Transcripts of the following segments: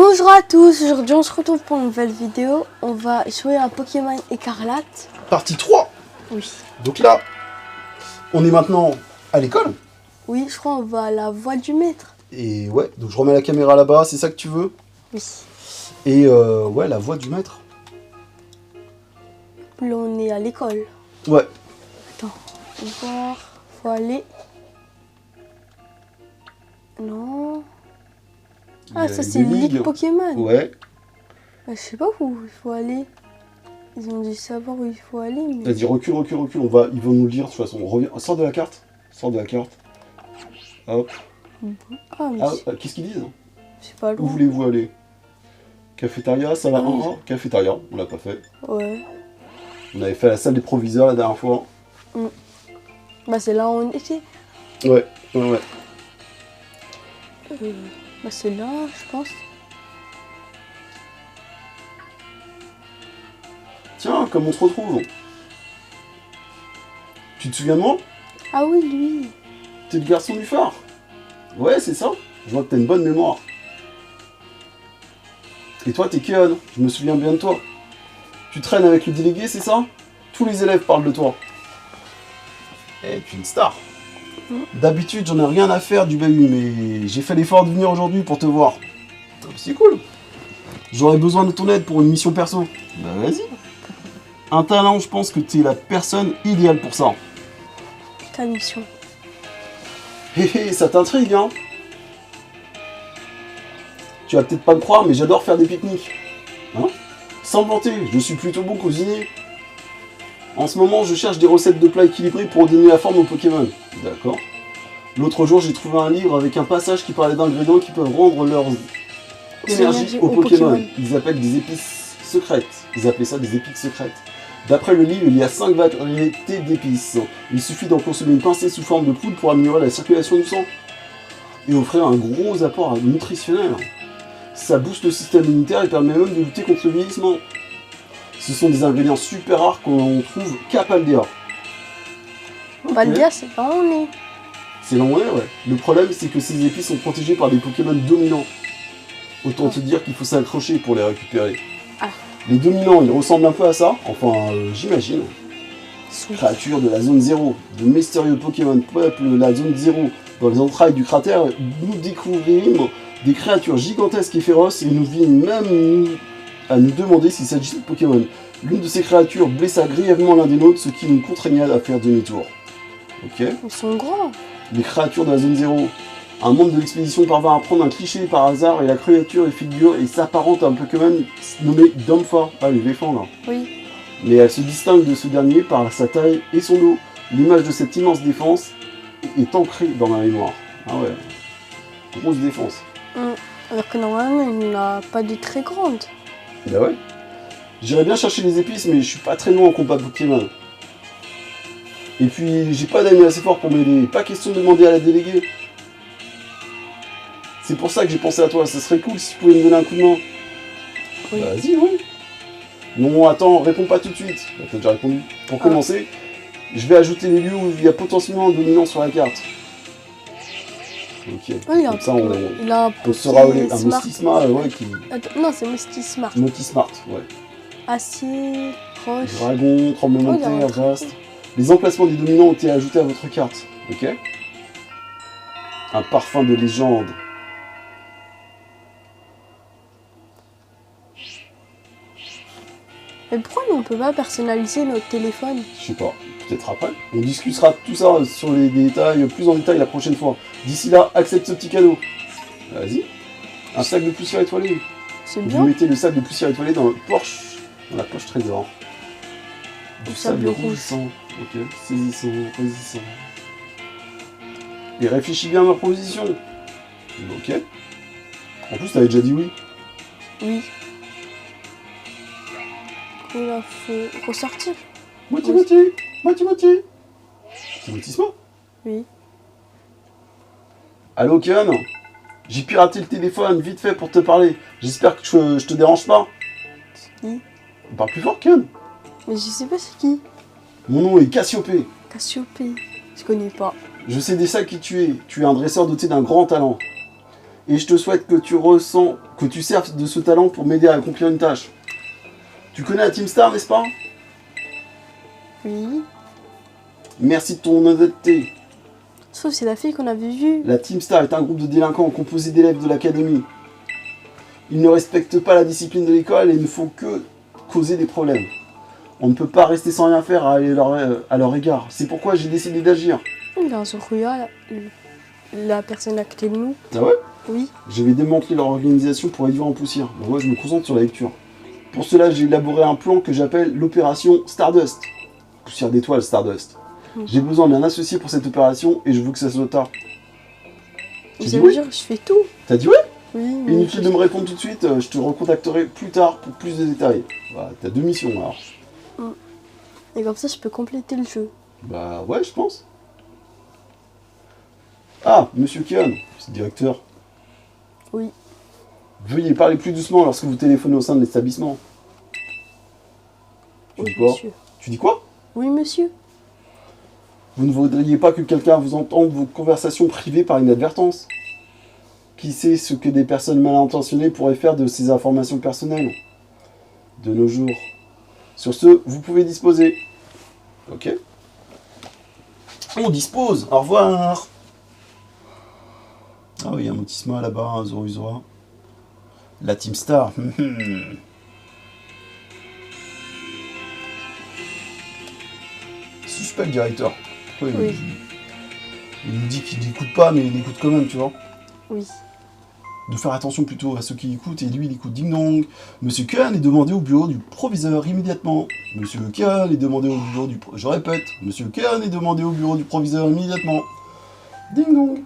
Bonjour à tous, aujourd'hui on se retrouve pour une nouvelle vidéo. On va jouer à Pokémon Écarlate. Partie 3. Oui. Donc là, on est maintenant à l'école. Oui, je crois qu'on va à la voie du maître. Et ouais, donc je remets la caméra là-bas, c'est ça que tu veux? Oui. Et ouais, la voie du maître. Là on est à l'école. Ouais. Attends, on va voir, faut aller... Non... Ah, ça c'est Ligue Pokémon. Ouais. Je sais pas où il faut aller. Ils ont dû savoir où il faut aller. Mais... Vas-y, recule. Ils vont nous le dire de toute façon. On revient. Sors de la carte. Hop. Ah, mais Qu'est-ce qu'ils disent? c'est pas Où loin. voulez-vous aller? Cafétéria, ça va? Oui. Cafétéria, on l'a pas fait. Ouais. On avait fait la salle des proviseurs la dernière fois. Bah c'est là où on était. Ouais. Bah c'est là, je pense. Tiens, comme on se retrouve. Tu te souviens de moi? Ah oui, lui. T'es le garçon du phare? Ouais, c'est ça. Je vois que t'as une bonne mémoire. Et toi, t'es Keon. Je me souviens bien de toi. Tu traînes avec le délégué, c'est ça? Tous les élèves parlent de toi. Eh, tu es une star. D'habitude, j'en ai rien à faire du bahut, mais j'ai fait l'effort de venir aujourd'hui pour te voir. C'est cool. J'aurais besoin de ton aide pour une mission perso. Bah vas-y. Un talent, je pense que t'es la personne idéale pour ça. Ta mission. Hé, ça t'intrigue, hein? Tu vas peut-être pas me croire, mais j'adore faire des pique-niques. Hein? Sans vanter, je suis plutôt bon cuisinier. En ce moment, je cherche des recettes de plats équilibrés pour donner la forme aux Pokémon. D'accord. L'autre jour, j'ai trouvé un livre avec un passage qui parlait d'ingrédients qui peuvent rendre leur énergie aux Pokémon. Ils appellent des épices secrètes. Ils appelaient ça des épices secrètes. D'après le livre, il y a 5 variétés d'épices. Il suffit d'en consommer une pincée sous forme de poudre pour améliorer la circulation du sang et offrir un gros apport nutritionnel. Ça booste le système immunitaire et permet même de lutter contre le vieillissement. Ce sont des ingrédients super rares qu'on trouve qu'à Paldea. Paldea, c'est là où on est. C'est là où on est, ouais. Le problème, c'est que ces épices sont protégées par des Pokémon dominants. Autant te dire qu'il faut s'accrocher pour les récupérer. Ah. Les dominants, ils ressemblent un peu à ça, enfin, j'imagine. Créatures de la zone 0, de mystérieux Pokémon peuplent la zone 0. Dans les entrailles du cratère, nous découvrîmes des créatures gigantesques et féroces et nous vîmes même à nous demander s'il s'agissait de Pokémon. L'une de ces créatures blessa grièvement l'un des nôtres, ce qui nous contraigna à faire demi-tour. Ok. Ils sont grands. Les créatures de la zone 0. Un membre de l'expédition parvint à prendre un cliché par hasard et la créature est figure et s'apparente à un Pokémon nommé Domfa. Ah, l'éléphant là. Oui. Mais elle se distingue de ce dernier par sa taille et son dos. L'image de cette immense défense est ancrée dans ma mémoire. Ah ouais. Grosse défense. Alors que normalement, il n'a pas de très grande. Bah ouais. J'irais bien chercher les épices, mais je suis pas très loin en combat Pokémon. Et puis, j'ai pas d'amis assez forts pour m'aider. Pas question de demander à la déléguée. C'est pour ça que j'ai pensé à toi. Ça serait cool si tu pouvais me donner un coup de main. Oui. Bah, vas-y, oui. Non, attends, réponds pas tout de suite. T'as déjà répondu. Pour commencer, je vais ajouter les lieux où il y a potentiellement un dominant sur la carte. Ok. Oui, comme ça, il a un on saura où un Smart. Mostisma, ouais, qui... Attends, non, c'est Mostismart. Motismart, ouais. Acier, roche. Dragon, tremblement de terre, vaste. Les emplacements des dominants ont été ajoutés à votre carte. Ok. Un parfum de légende. Mais pourquoi nous, on peut pas personnaliser notre téléphone? Je sais pas, peut-être après. On discutera de tout ça sur les détails, plus en détail la prochaine fois. D'ici là, accepte ce petit cadeau. Vas-y. Un sac de poussière étoilée. C'est Vous bien. mettez le sac de poussière étoilée dans la poche trésor. Du sable rouge. résistant. Ok, saisissant, résistant. Et réfléchis bien à ma proposition. Ok. En plus, t'avais déjà dit oui. Oui. Là, faut ressortir. Moitié. C'est Motisma. Oui. Allô, Keon? J'ai piraté le téléphone, vite fait pour te parler. J'espère que je te dérange pas. Oui. On parle plus fort, Keon. Mais je sais pas c'est qui. Mon nom est Cassiopée. Cassiopée. Je connais pas. Je sais déjà qui tu es. Tu es un dresseur doté d'un grand talent. Et je te souhaite que que tu serves de ce talent pour m'aider à accomplir une tâche. Tu connais la Team Star, n'est-ce pas? Oui. Merci de ton honnêteté. Sauf c'est la fille qu'on avait vue. La Team Star est un groupe de délinquants composé d'élèves de l'académie. Ils ne respectent pas la discipline de l'école et ne font que causer des problèmes. On ne peut pas rester sans rien faire à leur égard. C'est pourquoi j'ai décidé d'agir. Dans ce rouillard, la personne à côté de nous. Ah ouais? Oui. Je vais démanteler leur organisation pour réduire en poussière. Donc moi je me concentre sur la lecture. Pour cela j'ai élaboré un plan que j'appelle l'opération Stardust. Poussière d'étoiles Stardust. J'ai besoin d'un associé pour cette opération et je veux que ça soit tard. Ça veut dire que je fais tout. T'as dit ouais? Oui. Inutile de me répondre tout de suite, je te recontacterai plus tard pour plus de détails. Voilà, t'as 2 missions alors. Et comme ça, je peux compléter le jeu. Bah ouais, je pense. Ah, monsieur Kion, c'est le directeur. Oui. Veuillez parler plus doucement lorsque vous téléphonez au sein de l'établissement. Tu dis quoi? Monsieur. Tu dis quoi? Oui, monsieur. Vous ne voudriez pas que quelqu'un vous entende vos conversations privées par inadvertance? Qui sait ce que des personnes mal intentionnées pourraient faire de ces informations personnelles? De nos jours. Sur ce, vous pouvez disposer. Ok. On dispose. Au revoir. Ah oui, un Motisma là-bas, un Zoruzora. La Team Star. Suspect le directeur. Pourquoi Oui. il nous dit qu'il n'écoute pas, mais il écoute quand même, tu vois. Oui. De faire attention plutôt à ceux qui écoutent, et lui il écoute ding dong. Monsieur Khan est demandé au bureau du proviseur immédiatement. Monsieur Khan est demandé au bureau du... Je répète, Monsieur Khan est demandé au bureau du proviseur immédiatement. Ding dong.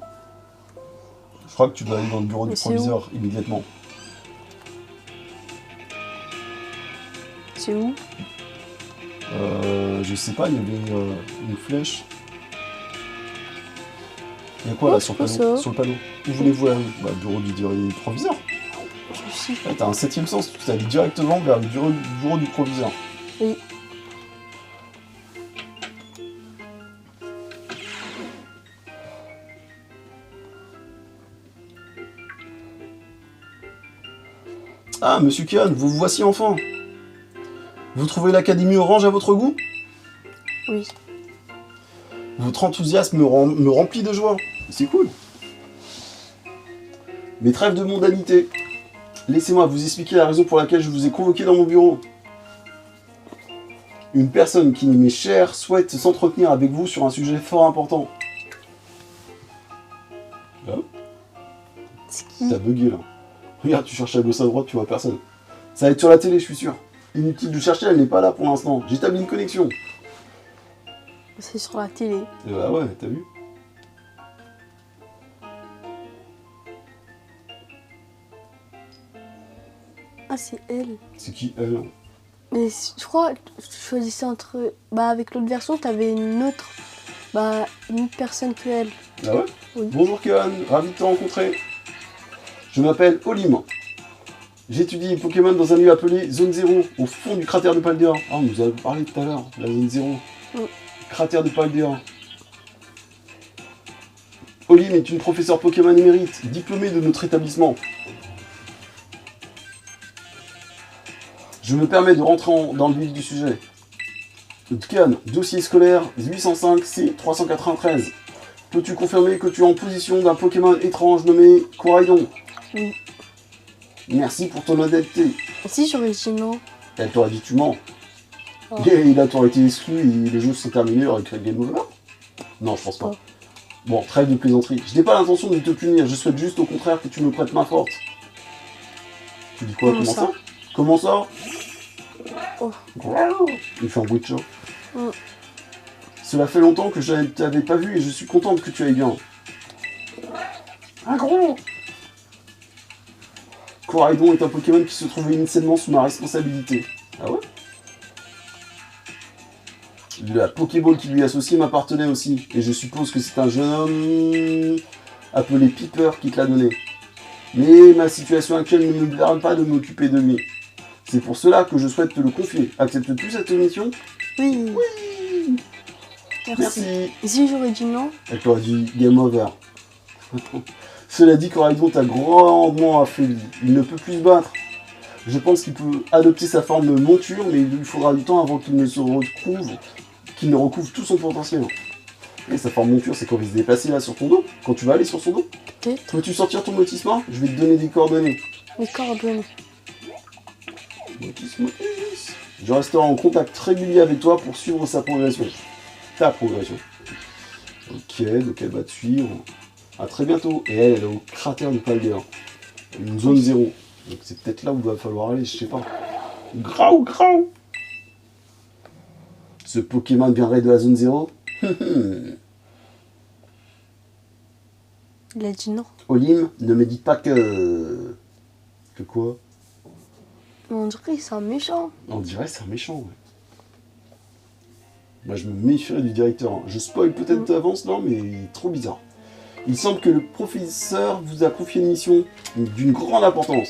Je crois que tu dois aller dans le bureau du proviseur immédiatement. C'est où? Je sais pas, il y avait une flèche. Il y a quoi là sur le panneau? Sur le panneau. Où voulez-vous aller? Bah, bureau du proviseur. Ouais, t'as un 7ème sens, tu allais directement vers le bureau du proviseur. Oui. Ah, monsieur Kian, vous voici enfin. Vous trouvez l'Académie Orange à votre goût? Oui. Votre enthousiasme me remplit de joie. C'est cool. Mais trêve de mondanité. Laissez-moi vous expliquer la raison pour laquelle je vous ai convoqué dans mon bureau. Une personne qui m'est chère souhaite s'entretenir avec vous sur un sujet fort important. Ah. C'est qui? T'as bugué là. Regarde, tu cherches à gauche à droite, tu vois personne. Ça va être sur la télé, je suis sûr. Inutile de chercher, elle n'est pas là pour l'instant. J'établis une connexion. C'est sur la télé. Bah ouais, t'as vu? Ah, c'est elle. C'est qui elle? Mais je crois que tu choisissais entre... Bah, avec l'autre version, t'avais une autre... Bah, une autre personne que elle. Ah ouais? Oui. Bonjour Kian, ravi de te rencontrer. Je m'appelle Olim. J'étudie Pokémon dans un lieu appelé Zone 0, au fond du cratère de Paldea. Ah, on nous a parlé tout à l'heure, la Zone 0. Cratère de Paldea. Olim est une professeure Pokémon émérite, diplômée de notre établissement. Je me permets de rentrer dans le vif du sujet. Kian, dossier scolaire 805C393. Peux-tu confirmer que tu es en position d'un Pokémon étrange nommé Coraidon? Oui. Merci pour ton honnêteté. Si, j'aurais dit non. Elle t'aurait dit tu mens. Oh. Et là t'aurais été exclu et les jeux seraient terminés, aurait créé le game over? Non, je pense pas. Oh. Bon, trêve de plaisanterie. Je n'ai pas l'intention de te punir, je souhaite juste au contraire que tu me prêtes main forte. Tu dis quoi? Comment ça? Comment ça? Oh. Il fait un bruit de chat. Cela fait longtemps que je ne t'avais pas vu et je suis contente que tu ailles bien. Un gros! Coraidon est un Pokémon qui se trouve initialement sous ma responsabilité. Ah ouais? La Pokéball qui lui est associée m'appartenait aussi, et je suppose que c'est un jeune homme appelé Piper qui te l'a donné. Mais ma situation actuelle ne me permet pas de m'occuper de lui. C'est pour cela que je souhaite te le confier. Acceptes-tu cette mission? Oui. Oui. Merci. Et si j'aurais dit non? Elle t'aurait dit game over. Cela dit, Coraidon t'a grandement affaibli. Il ne peut plus se battre. Je pense qu'il peut adopter sa forme de monture, mais il lui faudra du temps avant qu'il ne recouvre tout son potentiel. Et sa forme monture, c'est quand il va se déplacer là sur ton dos, quand tu vas aller sur son dos. Peut-être. Veux-tu sortir ton lotissement? Je vais te donner des coordonnées. Les coordonnées. Motis. Je resterai en contact régulier avec toi pour suivre sa progression. Ta progression. Ok, donc elle va te suivre. À très bientôt. Et elle est au cratère de Palder. Une zone 0. Donc c'est peut-être là où il va falloir aller, je sais pas. Graou. Ce Pokémon viendrait de la zone 0. Il a dit non. Olim, ne me dites pas que... Que quoi? On dirait que c'est un méchant. On dirait que c'est un méchant, ouais. Moi je me méfierais du directeur. Hein. Je spoil peut-être d'avance, non, mais il est trop bizarre. Il semble que le professeur vous a confié une mission d'une grande importance.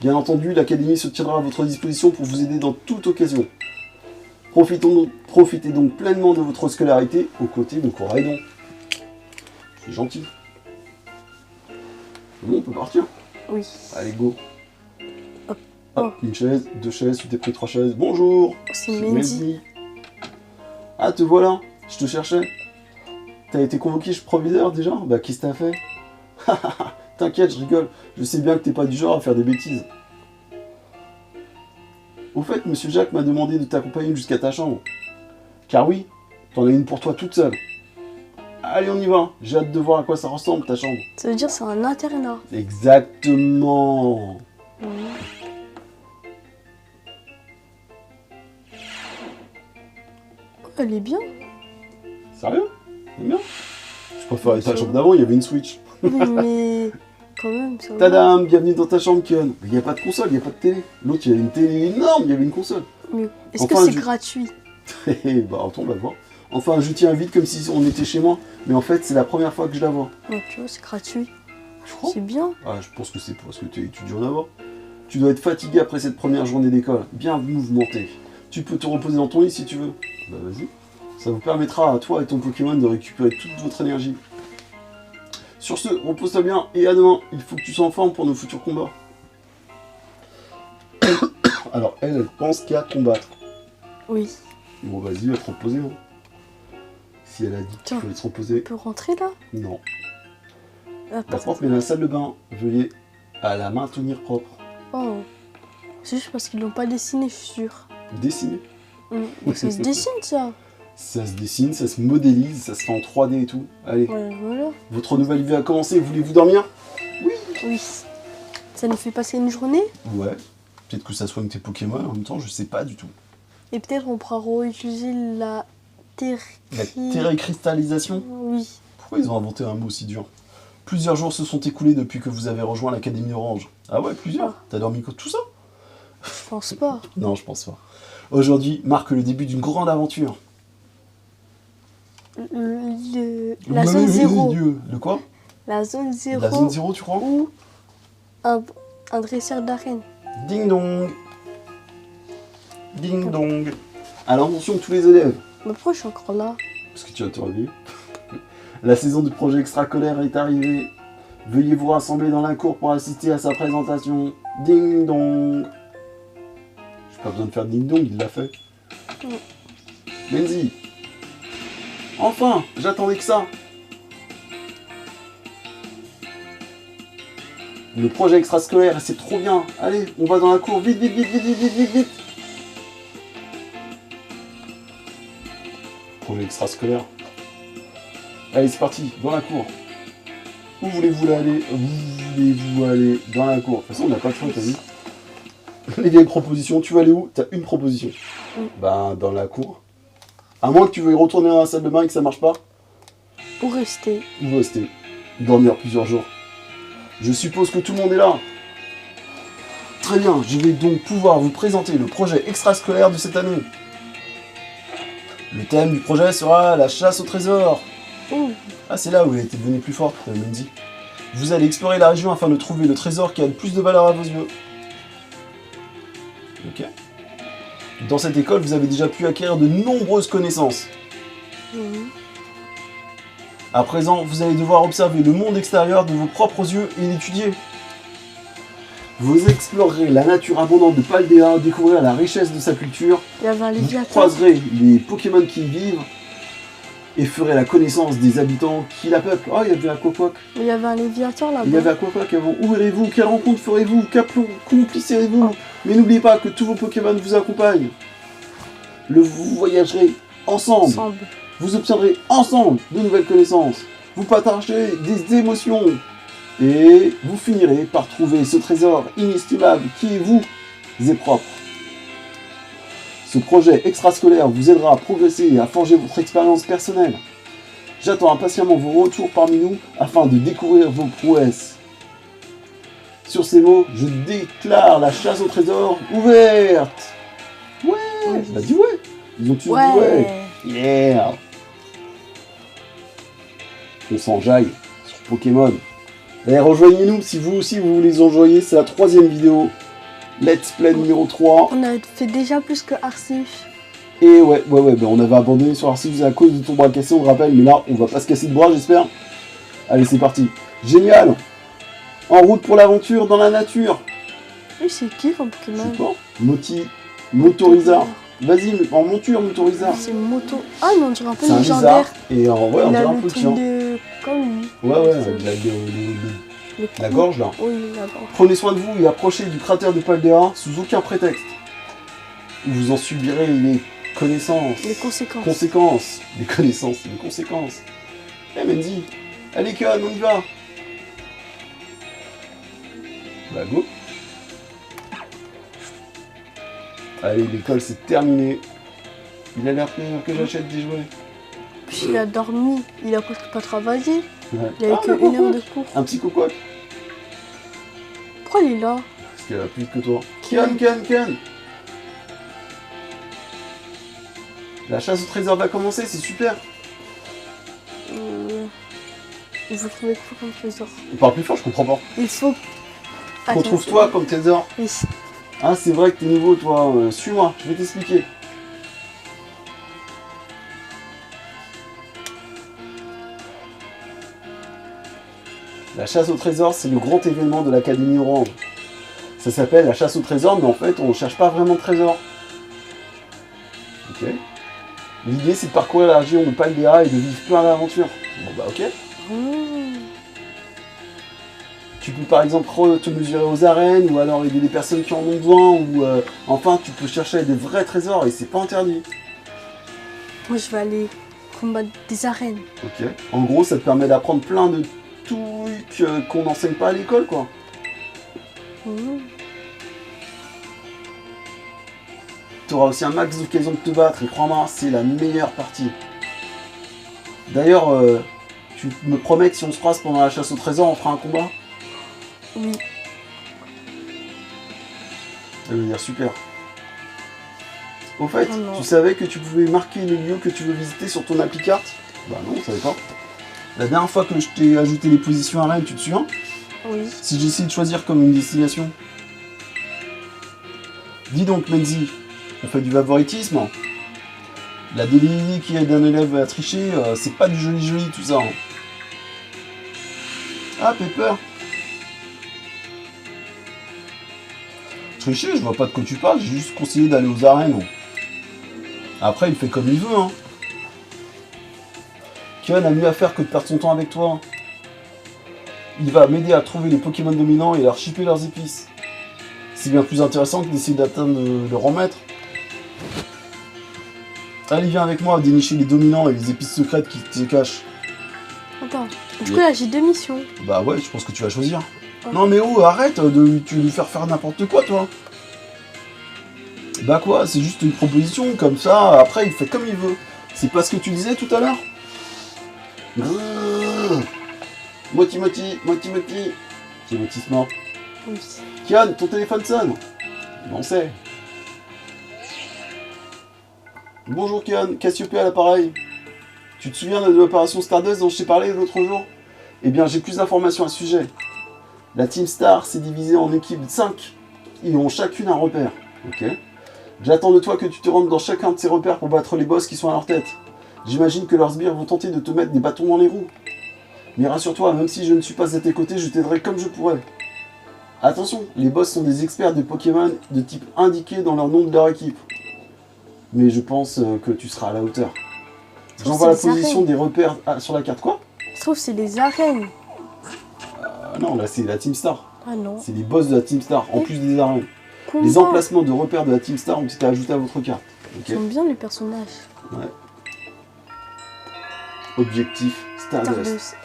Bien entendu, l'académie se tiendra à votre disposition pour vous aider dans toute occasion. Profitez donc pleinement de votre scolarité aux côtés de Coraidon. C'est gentil. Bon, on peut partir. Oui. Allez, go. Hop. Hop, une chaise, 2 chaises, tu t'es pris 3 chaises. Bonjour. C'est Mendy. Ah, te voilà. Je te cherchais. T'as été convoqué chez proviseur déjà? Bah, qu'est-ce que t'as fait? T'inquiète, je rigole. Je sais bien que t'es pas du genre à faire des bêtises. Au fait, Monsieur Jacques m'a demandé de t'accompagner jusqu'à ta chambre. Car oui, t'en as une pour toi toute seule. Allez, on y va. J'ai hâte de voir à quoi ça ressemble, ta chambre. Ça veut dire que c'est un internat. Exactement. Oui. Oh, elle est bien. Sérieux? C'est bien. Je préférais ta chambre d'avant, il y avait une Switch. Oui, mais quand même, ça va. Tadam, bienvenue dans ta chambre, Kion. Il n'y a pas de console, il n'y a pas de télé. L'autre, il y a une télé énorme, il y avait une console. Mais est-ce Enfin, que c'est gratuit? Bah, attends, on va voir. Enfin, je tiens vite comme si on était chez moi. Mais en fait, c'est la première fois que je la vois. Ouais, tu vois, c'est gratuit. Tu crois? C'est bien. Ah, je pense que c'est parce que tu es étudiant là-bas. Tu dois être fatigué après cette première journée d'école. Bien mouvementé. Tu peux te reposer dans ton lit si tu veux. Bah, vas-y. Ça vous permettra à toi et ton Pokémon de récupérer toute votre énergie. Sur ce, repose-toi bien et à demain. Il faut que tu sois en forme pour nos futurs combats. Alors, elle pense qu'il y a à combattre. Oui. Bon, vas-y, va te reposer. Hein. Si elle a dit qu'il Tiens, fallait se reposer. on peut rentrer là? Non. Ah, La pardon. porte mène à la salle de bain. Veuillez à la maintenir propre. Oh. C'est juste parce qu'ils l'ont pas dessiné, je suis sûre. Dessiner. Mais ça se dessine, ça. Ça se dessine, ça se modélise, ça se fait en 3D et tout. Allez, Ouais, voilà. votre nouvelle vie a commencé. Voulez-vous dormir? Oui. Ça nous fait passer une journée. Ouais. Peut-être que ça soigne tes Pokémon en même temps, je sais pas du tout. Et peut-être on pourra réutiliser la terre. La terrécristallisation? Oui. Pourquoi ils ont inventé un mot aussi dur? Plusieurs jours se sont écoulés depuis que vous avez rejoint l'Académie Orange. Ah ouais, plusieurs? T'as dormi tout ça? Je pense pas. Non, je pense pas. Aujourd'hui marque le début d'une grande aventure. La zone 0. Le quoi? La zone 0. La zone 0, tu crois? Ou un dresseur d'arène. Ding dong. Ding dong. À l'intention de tous les élèves. Mais pourquoi je suis encore là? Parce que tu vas te réveiller. La saison du projet extracolaire est arrivée. Veuillez vous rassembler dans la cour pour assister à sa présentation. Ding dong. J'ai pas besoin de faire ding dong, il l'a fait. Mendy. Enfin, j'attendais que ça. Le projet extrascolaire, c'est trop bien. Allez, on va dans la cour. Vite, vite, vite, vite, vite, vite, vite, vite. Projet extrascolaire. Allez, c'est parti, dans la cour. Où voulez-vous aller? Où voulez-vous aller? Dans la cour. De toute façon, on n'a pas le choix, t'as vu? Les vieilles propositions, tu vas aller où? T'as une proposition. Ben, dans la cour. À moins que tu veuilles retourner dans la salle de bain et que ça marche pas. Ou rester. Ou rester. Dormir plusieurs jours. Je suppose que tout le monde est là. Très bien, je vais donc pouvoir vous présenter le projet extrascolaire de cette année. Le thème du projet sera la chasse au trésor. Ouh. Ah, c'est là où elle était devenue plus forte, Mendy. Vous allez explorer la région afin de trouver le trésor qui a le plus de valeur à vos yeux. Ok. Dans cette école, vous avez déjà pu acquérir de nombreuses connaissances. À présent, vous allez devoir observer le monde extérieur de vos propres yeux et l'étudier. Vous explorerez la nature abondante de Paldea, découvrir la richesse de sa culture. Il y avait un Vous Léviathan. croiserez les Pokémon qui y vivent et ferez la connaissance des habitants qui la peuplent. Oh, il y avait Aquaquack. Il y avait un Léviathan là-bas. Il y avait Aquaquack avant. Où irez-vous? Quelle rencontre ferez-vous? Qu'accomplirez-vous? Mais n'oubliez pas que tous vos Pokémon vous accompagnent. Vous voyagerez ensemble. Vous obtiendrez ensemble de nouvelles connaissances. Vous partagerez des émotions. Et vous finirez par trouver ce trésor inestimable qui vous est propre. Ce projet extrascolaire vous aidera à progresser et à forger votre expérience personnelle. J'attends impatiemment vos retours parmi nous afin de découvrir vos prouesses. Sur ces mots, je déclare la chasse au trésor ouverte. Ouais, bah dis ouais. Ils ont tous dit ouais. Yeah. On s'enjaille sur Pokémon. Et rejoignez-nous si vous aussi vous voulez les enjoyer, c'est la 3e vidéo. Let's Play numéro 3. On a fait déjà plus que Arsif. Et ouais, ben on avait abandonné sur Arsif à cause de ton bras cassé, on le rappelle, mais là on va pas se casser de bras j'espère. Allez c'est parti. Génial. En route pour l'aventure dans la nature. Oui c'est qui comme Pokémon? Je sais pas. Motorizard. Vas-y, en monture Motorizard. C'est Moto. Ah mais on dirait un peu c'est un légendaire. Et en vrai on dirait un peu le tien. tien. Comme lui. Ouais, la gorge là. Oui, la gorge. Prenez soin de vous et approchez du cratère de Paldea sous aucun prétexte. Vous en subirez les connaissances. Les conséquences. Les connaissances, les conséquences. Eh Mendy, allez Con, on y va. Bah go. Allez, l'école c'est terminé. Il a l'air que j'achète des jouets. Puis il a dormi, il a presque pas travaillé. Ouais. Il avait que 1 heure de cours. Un petit cocotte. Pourquoi il est là? Parce qu'elle a plus vite que toi. Kian. La chasse au trésor va commencer, c'est super. Il faut trouver quoi comme trésor? On parle plus fort, je comprends pas. Il faut... Retrouve-toi comme trésor. Oui. Ah, c'est vrai que t'es nouveau, toi. Suis-moi, je vais t'expliquer. La chasse au trésor, c'est le grand événement de l'Académie Orange. Ça s'appelle la chasse au trésor, mais en fait, on ne cherche pas vraiment de trésor. Ok. L'idée, c'est de parcourir la région de Paldea et de vivre plein d'aventures. Bon bah ok. Tu peux par exemple te mesurer aux arènes, ou alors aider des personnes qui en ont besoin, ou enfin, tu peux chercher des vrais trésors, et c'est pas interdit. Moi, je vais aller combattre des arènes. Ok. En gros, ça te permet d'apprendre plein de trucs qu'on n'enseigne pas à l'école, quoi. Tu auras aussi un max d'occasion de te battre, et crois-moi, c'est la meilleure partie. D'ailleurs, tu me promets que si on se croise pendant la chasse au trésor, on fera un combat? Oui. Ça veut dire super. Au fait, tu savais que tu pouvais marquer les lieux que tu veux visiter sur ton appli carte? Bah non, on savait pas. La dernière fois que je t'ai ajouté les positions arènes, tu te souviens? Oui. Si j'essaie de choisir comme une destination. Dis donc, Menzi, on fait du favoritisme? La délie qui aide un élève à tricher, c'est pas du joli tout ça. Hein. Ah, Pepper. Tricher, je vois pas de quoi tu parles, j'ai juste conseillé d'aller aux arènes. Après, il fait comme il veut, hein. Kion a mieux à faire que de perdre son temps avec toi. Il va m'aider à trouver les Pokémon dominants et à leur chipper leurs épices. C'est bien plus intéressant que d'essayer d'atteindre leur remettre. Allez, viens avec moi à dénicher les dominants et les épices secrètes qui se cachent. Attends, du coup là j'ai 2 missions. Bah ouais, je pense que tu vas choisir. Oh. Non mais oh, arrête de lui faire n'importe quoi, toi. Bah quoi, c'est juste une proposition, comme ça, après il fait comme il veut. C'est pas ce que tu disais tout à l'heure? Moti. Timothy mort. Oui. Kian, ton téléphone sonne. On sait. Bonjour Kian, Cassiopée à l'appareil. Tu te souviens de l'opération Stardust dont je t'ai parlé l'autre jour? Eh bien, j'ai plus d'informations à ce sujet. La Team Star s'est divisée en équipes de 5. Ils ont chacune un repère. Ok. J'attends de toi que tu te rendes dans chacun de ces repères pour battre les boss qui sont à leur tête. J'imagine que leurs sbires vont tenter de te mettre des bâtons dans les roues. Mais rassure-toi, même si je ne suis pas à tes côtés, je t'aiderai comme je pourrai. Attention, les boss sont des experts de Pokémon de type indiqué dans leur nom de leur équipe. Mais je pense que tu seras à la hauteur. J'envoie la position des repères sur la carte. Quoi? Je trouve que c'est les arènes. Non, là c'est la Team Star. Ah non. C'est les boss de la Team Star, en plus des arènes. Combat. Les emplacements de repères de la Team Star ont été ajoutés à votre carte. Ils sont bien les personnages. Ouais. Objectif Stardust.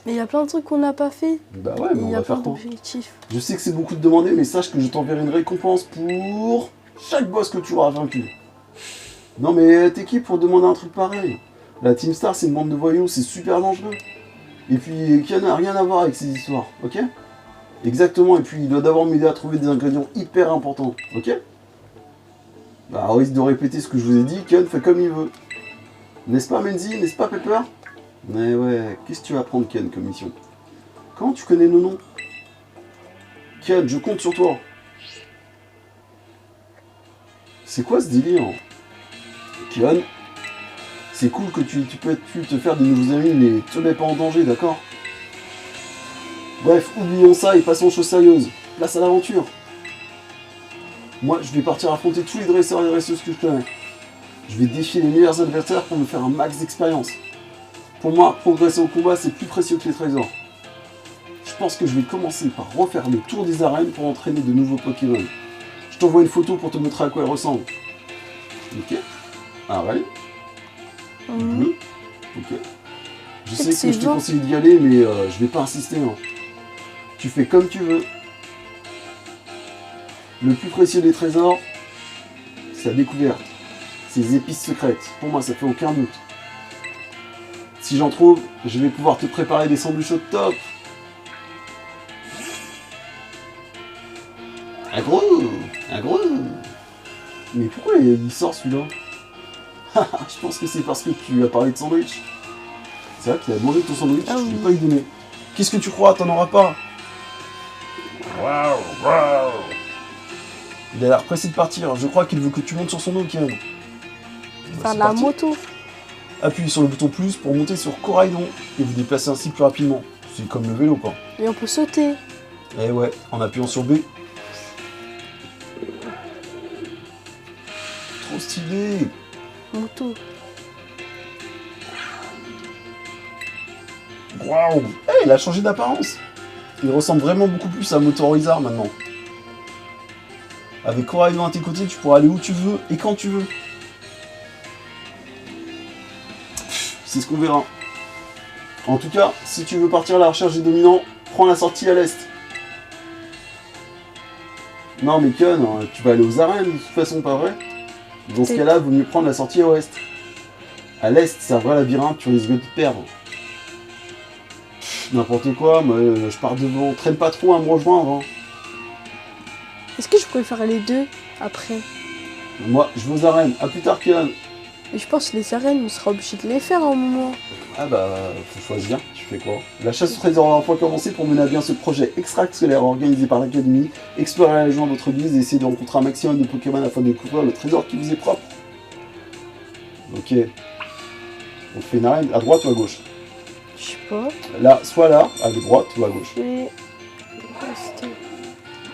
Mais il y a plein de trucs qu'on n'a pas fait. Bah ouais, mais on va faire quoi? Je sais que c'est beaucoup de demander, mais sache que je t'enverrai une récompense pour chaque boss que tu auras vaincu. Non mais t'es qui pour demander un truc pareil? La Team Star c'est une bande de voyous, c'est super dangereux. Et puis Kian n'a rien à voir avec ces histoires, ok? Exactement, et puis il doit d'abord m'aider à trouver des ingrédients hyper importants, ok? Bah au risque de répéter ce que je vous ai dit, Kian fait comme il veut. N'est-ce pas Menzi? N'est-ce pas Pepper? Mais ouais, qu'est-ce que tu vas prendre Kian comme mission? Comment tu connais nos noms? Kian, je compte sur toi. C'est quoi ce délire? Kian, c'est cool que tu peux te faire de nouveaux amis, mais tu ne mets pas en danger, d'accord? Bref, oublions ça et passons aux choses sérieuses. Place à l'aventure. Moi, je vais partir affronter tous les dresseurs et dresseuses que je connais. Je vais défier les meilleurs adversaires pour me faire un max d'expérience. Pour moi, progresser au combat, c'est plus précieux que les trésors. Je pense que je vais commencer par refaire le tour des arènes pour entraîner de nouveaux Pokémon. Je t'envoie une photo pour te montrer à quoi elles ressemblent. Ok? Ah ouais? Bleu. Ok. Je sais que je te conseille d'y aller, mais je vais pas insister. Hein. Tu fais comme tu veux. Le plus précieux des trésors, c'est la découverte. Ces épices secrètes. Pour moi, ça fait aucun doute. Si j'en trouve, je vais pouvoir te préparer des sandwichs au top. Un gros. Mais pourquoi il sort celui-là? Je pense que c'est parce que tu as parlé de sandwich. C'est vrai qu'il a mangé ton sandwich, je ne vais pas lui donner. Qu'est-ce que tu crois? T'en auras pas? Waouh. Il a l'air pressé de partir. Je crois qu'il veut que tu montes sur son dos, Kian. Faire la moto. Appuyez sur le bouton plus pour monter sur Coraidon et vous déplacer ainsi plus rapidement. C'est comme le vélo, quoi. Et on peut sauter. Eh ouais, en appuyant sur B. Trop stylé. Moto. Waouh. Il a changé d'apparence. Il ressemble vraiment beaucoup plus à Motorizard maintenant. Avec Coraidon à tes côtés, tu pourras aller où tu veux et quand tu veux. C'est ce qu'on verra. En tout cas, si tu veux partir à la recherche des dominants, prends la sortie à l'est. Non mais Kian, tu vas aller aux arènes de toute façon, pas vrai? Dans ce cas-là, il vaut mieux prendre la sortie à l'ouest. À l'est, c'est un vrai labyrinthe, tu risques de te perdre. N'importe quoi, moi je pars devant. Traîne pas trop à me rejoindre. Hein. Est-ce que je pourrais faire les deux après? Moi, je vais aux arènes. A plus tard, Kian. Et je pense que les arènes, on sera obligé de les faire à un moment. Ah bah, faut choisir. Tu fais quoi? La chasse au trésor a enfin commencé pour mener à bien ce projet extra-scolaire organisé par l'Académie. Explorez la région de votre guise et essayez de rencontrer un maximum de Pokémon afin de découvrir le trésor qui vous est propre. Ok. On fait une arène à droite ou à gauche? Je sais pas. Là, soit là, à droite ou à gauche. Et...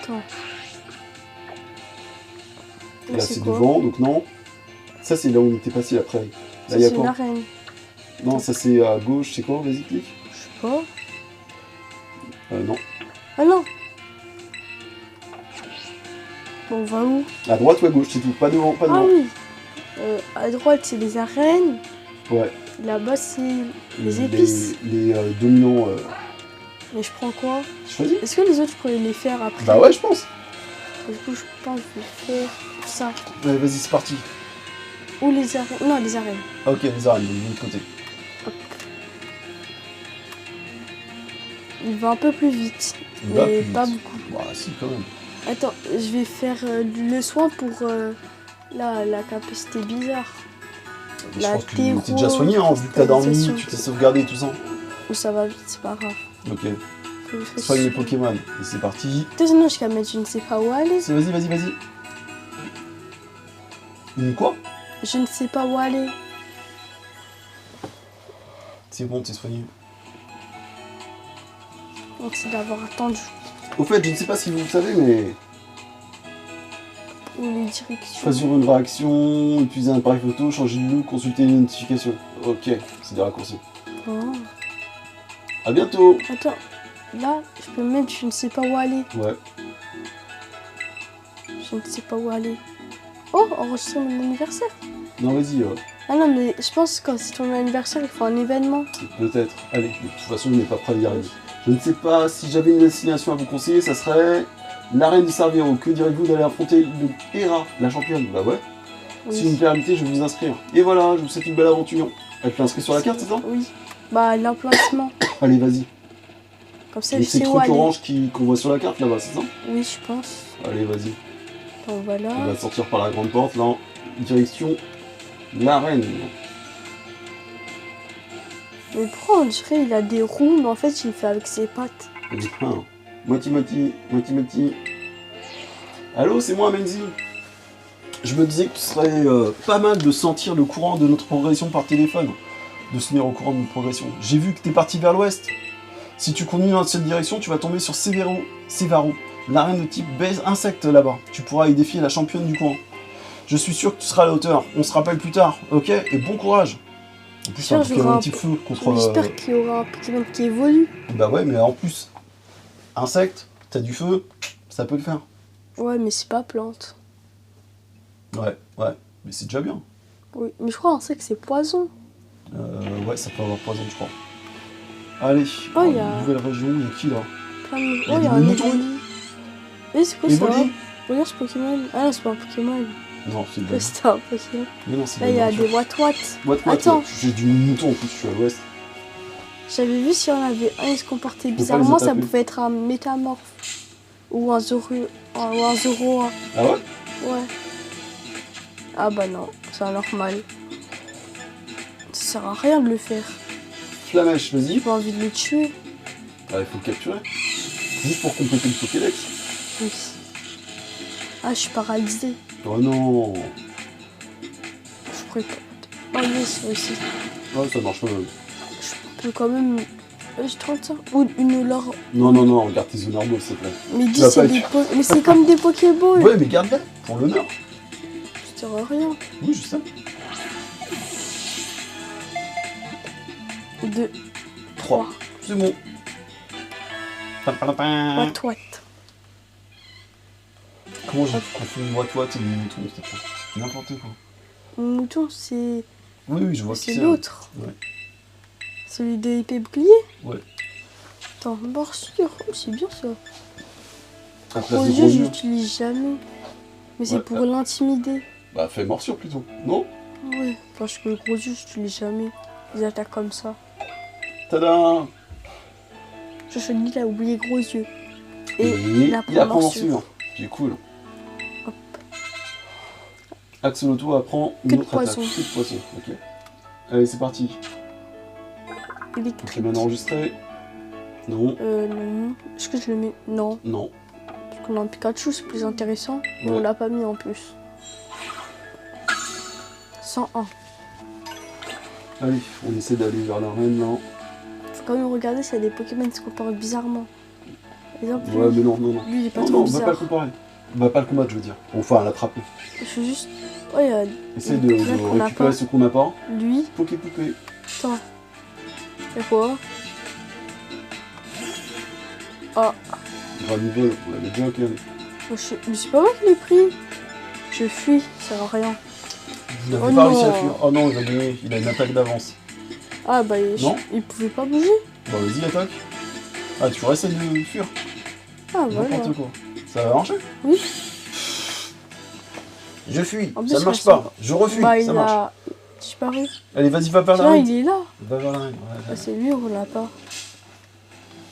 Attends. Là, c'est devant, donc non. Ça, c'est là où on était passé après. Là, il y a quoi? Une arène. Non, ça c'est à gauche, c'est quoi? Vas-y, clique. Je sais pas. Non. Ah non. Bon, on va où? À droite ou à gauche, c'est tout. Pas devant, pas devant. Ah oui. À droite, c'est les arènes. Ouais. Là-bas, c'est les épices. Les dominants. Mais je prends quoi? Choisis. Est-ce que les autres, je pourrais les faire après? Bah ouais, je pense. Du coup, je pense que je vais faire ça. Ouais, vas-y, c'est parti. Ou les arènes. Non, les arènes. Ah, ok, les arènes, de l'autre côté. Hop. Il va un peu plus vite. Mais plus pas vite. Beaucoup. Bah si, quand même. Attends, je vais faire le soin pour la capacité bizarre. Je pense que t'es déjà soigné, hein, vu que t'as dormi, tu t'es sauvegardé et tout ça. Ou ça va vite, c'est pas grave. Ok. Soigne les Pokémon. Et c'est parti. Sinon, je vais mettre, je ne sais pas où aller. Vas-y. Une quoi? Je ne sais pas où aller. C'est bon, t'es soigné. Merci d'avoir attendu. Au fait, je ne sais pas si vous le savez, mais Ou les directions. choisir une réaction, utiliser un appareil photo, changer de look, consulter les notifications. Ok, c'est des raccourcis. Oh. À bientôt. Attends, là, je peux mettre je ne sais pas où aller. Ouais. Je ne sais pas où aller. Oh, enregistrer mon anniversaire. Non, vas-y. Ah non, mais je pense que quand c'est ton anniversaire, il faut un événement. Peut-être. Allez, de toute façon, on n'est pas prêt d'y arriver. Je ne sais pas si j'avais une destination à vous conseiller, ça serait l'arène de Serviero. Que direz-vous d'aller affronter le Hera, la championne? Bah ouais. Oui. Si vous me permettez, je vais vous inscrire. Et voilà, je vous souhaite une belle aventure. Elle te l'inscrit sur la carte, c'est ça? Oui. Bah, l'emplacement. Allez, vas-y. Comme ça, Donc je c'est sais le où truc aller. orange qu'on voit sur la carte là-bas, c'est ça? Oui, je pense. Allez, vas-y. Donc voilà. On va sortir par la grande porte, là, direction l'arène. Mais pourquoi on dirait il a des roues, mais en fait, il fait avec ses pattes. Mati. Allô, c'est moi, Menzi. Je me disais que ce serait pas mal de sentir le courant de notre progression par téléphone. De se tenir au courant de notre progression. J'ai vu que t'es parti vers l'ouest. Si tu continues dans cette direction, tu vas tomber sur Sevaro, l'arène de type base insecte là-bas. Tu pourras y défier la championne du coin. Je suis sûr que tu seras à la hauteur. On se rappelle plus tard, ok? Et bon courage. En plus, c'est un Pokémon type feu contre... J'espère qu'il y aura un Pokémon qui évolue. Bah ouais, mais en plus, insecte, t'as du feu, ça peut le faire. Ouais, mais c'est pas plante. Ouais, mais c'est déjà bien. Oui, mais je crois que c'est poison. Ouais, ça peut avoir poison, je crois. Allez, Oh, dans y a- une nouvelle région, il y a qui là? Plein de... Il y Oh, a il y a des un moutons. Evoli. Eh, c'est quoi ça? Evoli? Regarde ce Pokémon. Ah non, c'est pas un Pokémon. Non, c'est de la... C'est un Pokémon. Mais non, c'est de Là, il y la a des nourriture. What. What, Attends. ouais. J'ai du mouton en plus, je suis à l'ouest. J'avais vu si on avait un, il se comportait pas bizarrement, les ça attaquer. pouvait être un métamorphe. Ou un Zoro. Ou un Zoroa. Ah ouais? Ouais. Ah bah non, c'est anormal. Ça sert à rien de le faire. Flamèche, vas-y. J'ai pas envie de le tuer. Ah, il faut le capturer. Juste pour compléter le Pokédex. Oui. Ah, je suis paralysée. Oh non. Je pourrais pas. Oh yes, aussi. Ouais, ça marche pas même. Je peux quand même. J'ai 35. Ou une lore. Non, regarde tes honneurs s'il te plaît. Mais Tu dis, vas c'est pas des être- Mais c'est comme des Pokéballs. Ouais, mais garde-la, pour l'honneur. Ça sert à rien. Oui, je sais. 2, 3. C'est bon. What. Comment j'ai confondu What et le mouton, s'il te plaît? N'importe quoi. Mon mouton, c'est. Oui, je vois qui C'est c'est. l'autre. Ouais. Celui de l'épée bouclier. Ouais. Attends, morsure. Oh, c'est bien ça. À place Gros de yeux, gros je yeux. l'utilise jamais. Mais c'est Ouais, pour l'intimider. Bah, fais morsure plutôt. Non? Ouais, parce que le gros yeux, je l'utilise jamais. Ils attaquent comme ça. Tada! Je dis, il a oublié gros yeux. Et il la apprend morsure. morsure. Qui est cool. Hop. Axolotl apprend Que une de autre attaque. poisson. Que de poisson, ok. Allez, c'est parti. Électrique. Pokémon enregistré. Non, Non. Est-ce que je le mets? Non. non. Parce qu'on a un Pikachu, c'est plus intéressant. Mais Ouais. on l'a pas mis en plus. 101. Allez, on essaie d'aller vers l'arène là. Faut quand même regarder s'il y a des Pokémon qui se comportent bizarrement. Par exemple, Ouais, mais non. lui, il est pas Non, trop on va pas bizarre. le comparer. On va pas le combattre, je veux dire. Enfin, l'attraper. Je suis juste. Oh, il y a Essaye une de Pokémon qu'on n'a récupérer pas. ce qu'on n'a pas. Lui. Poké-poupée. Attends. Et quoi? Ah, Granivol, on l'avait déjà quand même. mais c'est pas moi qui l'ai pris. Je fuis, ça sert à rien. Vous n'avez Oh pas réussi à non. fuir. Oh non, il va gagner. Il a une attaque d'avance. Ah bah Non. il pouvait pas bouger. Bon, vas-y, attaque. Ah, tu restes de fuir. Ah voilà. N'importe quoi. Ça va marcher? Oui. Je fuis. En plus, Ça ne marche ça pas. Je refuse. Bah Ça il marche. a disparu. Allez, vas-y, va vers Tiens, l'arène. il est là. Va vers l'arène. Ah, c'est lui, on l'a pas.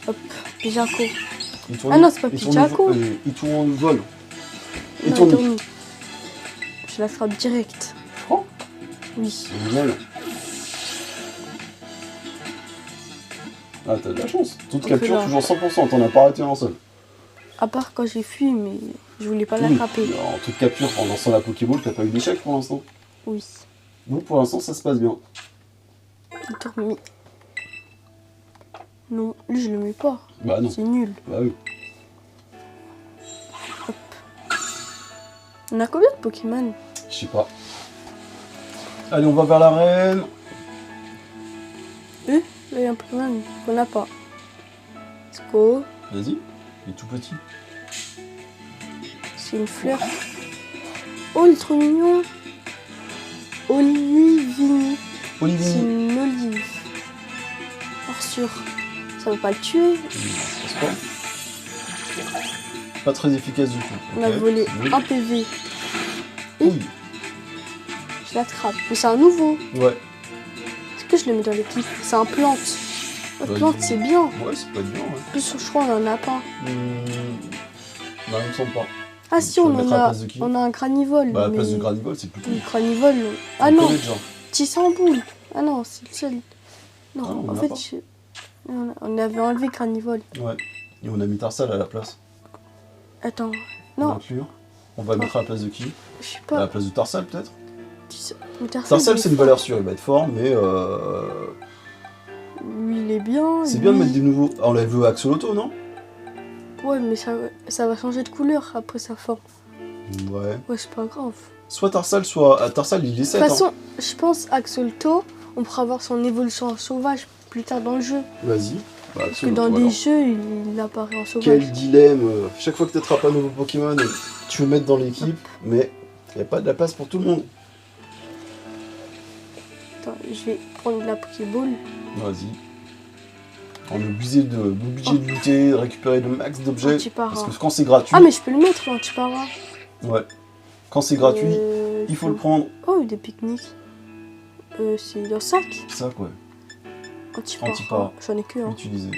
Hop, Jaco. Il tourne, Ah non, c'est pas il tourne Pichaco. il tourne en vol. Il Non, tourne. tourne. Je l'attrape direct. Oh, Oui. il vole. Ah, t'as de la chance. Toute On capture, fait toujours 100%. T'en as pas raté un seul. À part quand j'ai fui, mais je voulais pas Oui. l'attraper. En toute capture, en lançant la Pokéball, t'as pas eu d'échec pour l'instant. Oui. Donc pour l'instant, ça se passe bien. Il tourne. Non, lui je le mets pas. Bah non. C'est nul. Bah oui. On a combien de Pokémon? Je sais pas. Allez, on va vers l'arène. Là, il y a un Pokémon qu'on n'a pas. Let's go. Vas-y. Il est tout petit. C'est une fleur. Oh, il est trop mignon. Olivini. C'est Olivier. une olive. Morsure. Ça va pas le tuer. Je pense pas très efficace du tout. On a Ok. volé Oui. un PV. Oui. Je l'attrape. Mais c'est un nouveau. Ouais. Est-ce que je le mets dans l'équipe? C'est un plante. La Vas-y. plante, c'est bien. Ouais, c'est pas dur. Ouais. En plus, je crois qu'on en a pas. Non, il me semble pas. Ah si, Tu vas on le en mettre à la a. place de qui? On a un granivole. Bah, à la place mais- de Granivol, c'est plus cool. Le granivole. Ah On non, connaît déjà. petit sans boule. Ah non, c'est le seul. Non, Ah non, on en l'a fait, pas. on avait enlevé granivole. Ouais. Et on a mis Tarsal à la place. Attends, On va non, inclure. On va le mettre à la place de qui? je sais À la pas. place de Tarsal, peut-être? Mais Tarsal, Tarsal, il c'est est une fort. valeur sûre. Il va être fort, mais Lui, il est bien. c'est lui- bien de mettre des nouveaux. Ah, on l'a vu Axolotl, non? Ouais, mais ça va changer de couleur après sa forme. Ouais. Ouais, c'est pas grave. Soit Tarsal, soit. Tarsal, il est De 7. toute façon, je pense Axolotl, on pourra voir son évolution en sauvage plus tard dans le jeu. Vas-y. Bah, Parce que Axolotl, dans voilà. des jeux, il apparaît en sauvage. Quel dilemme. Chaque fois que tu attrapes un nouveau Pokémon, tu veux mettre dans l'équipe, mais il n'y a pas de la place pour tout le monde. Attends, je vais prendre la Pokéball. Vas-y. On est obligé de lutter, de récupérer le max d'objets. Antipara. Parce que quand c'est gratuit, Ah, mais je peux le mettre, l'Antipara. ouais. Quand c'est gratuit, il faut le prendre. Oh, des pique-niques. C'est dans le sac. Ça, quoi. Antipara. Antipara. J'en ai que un. Utilisé.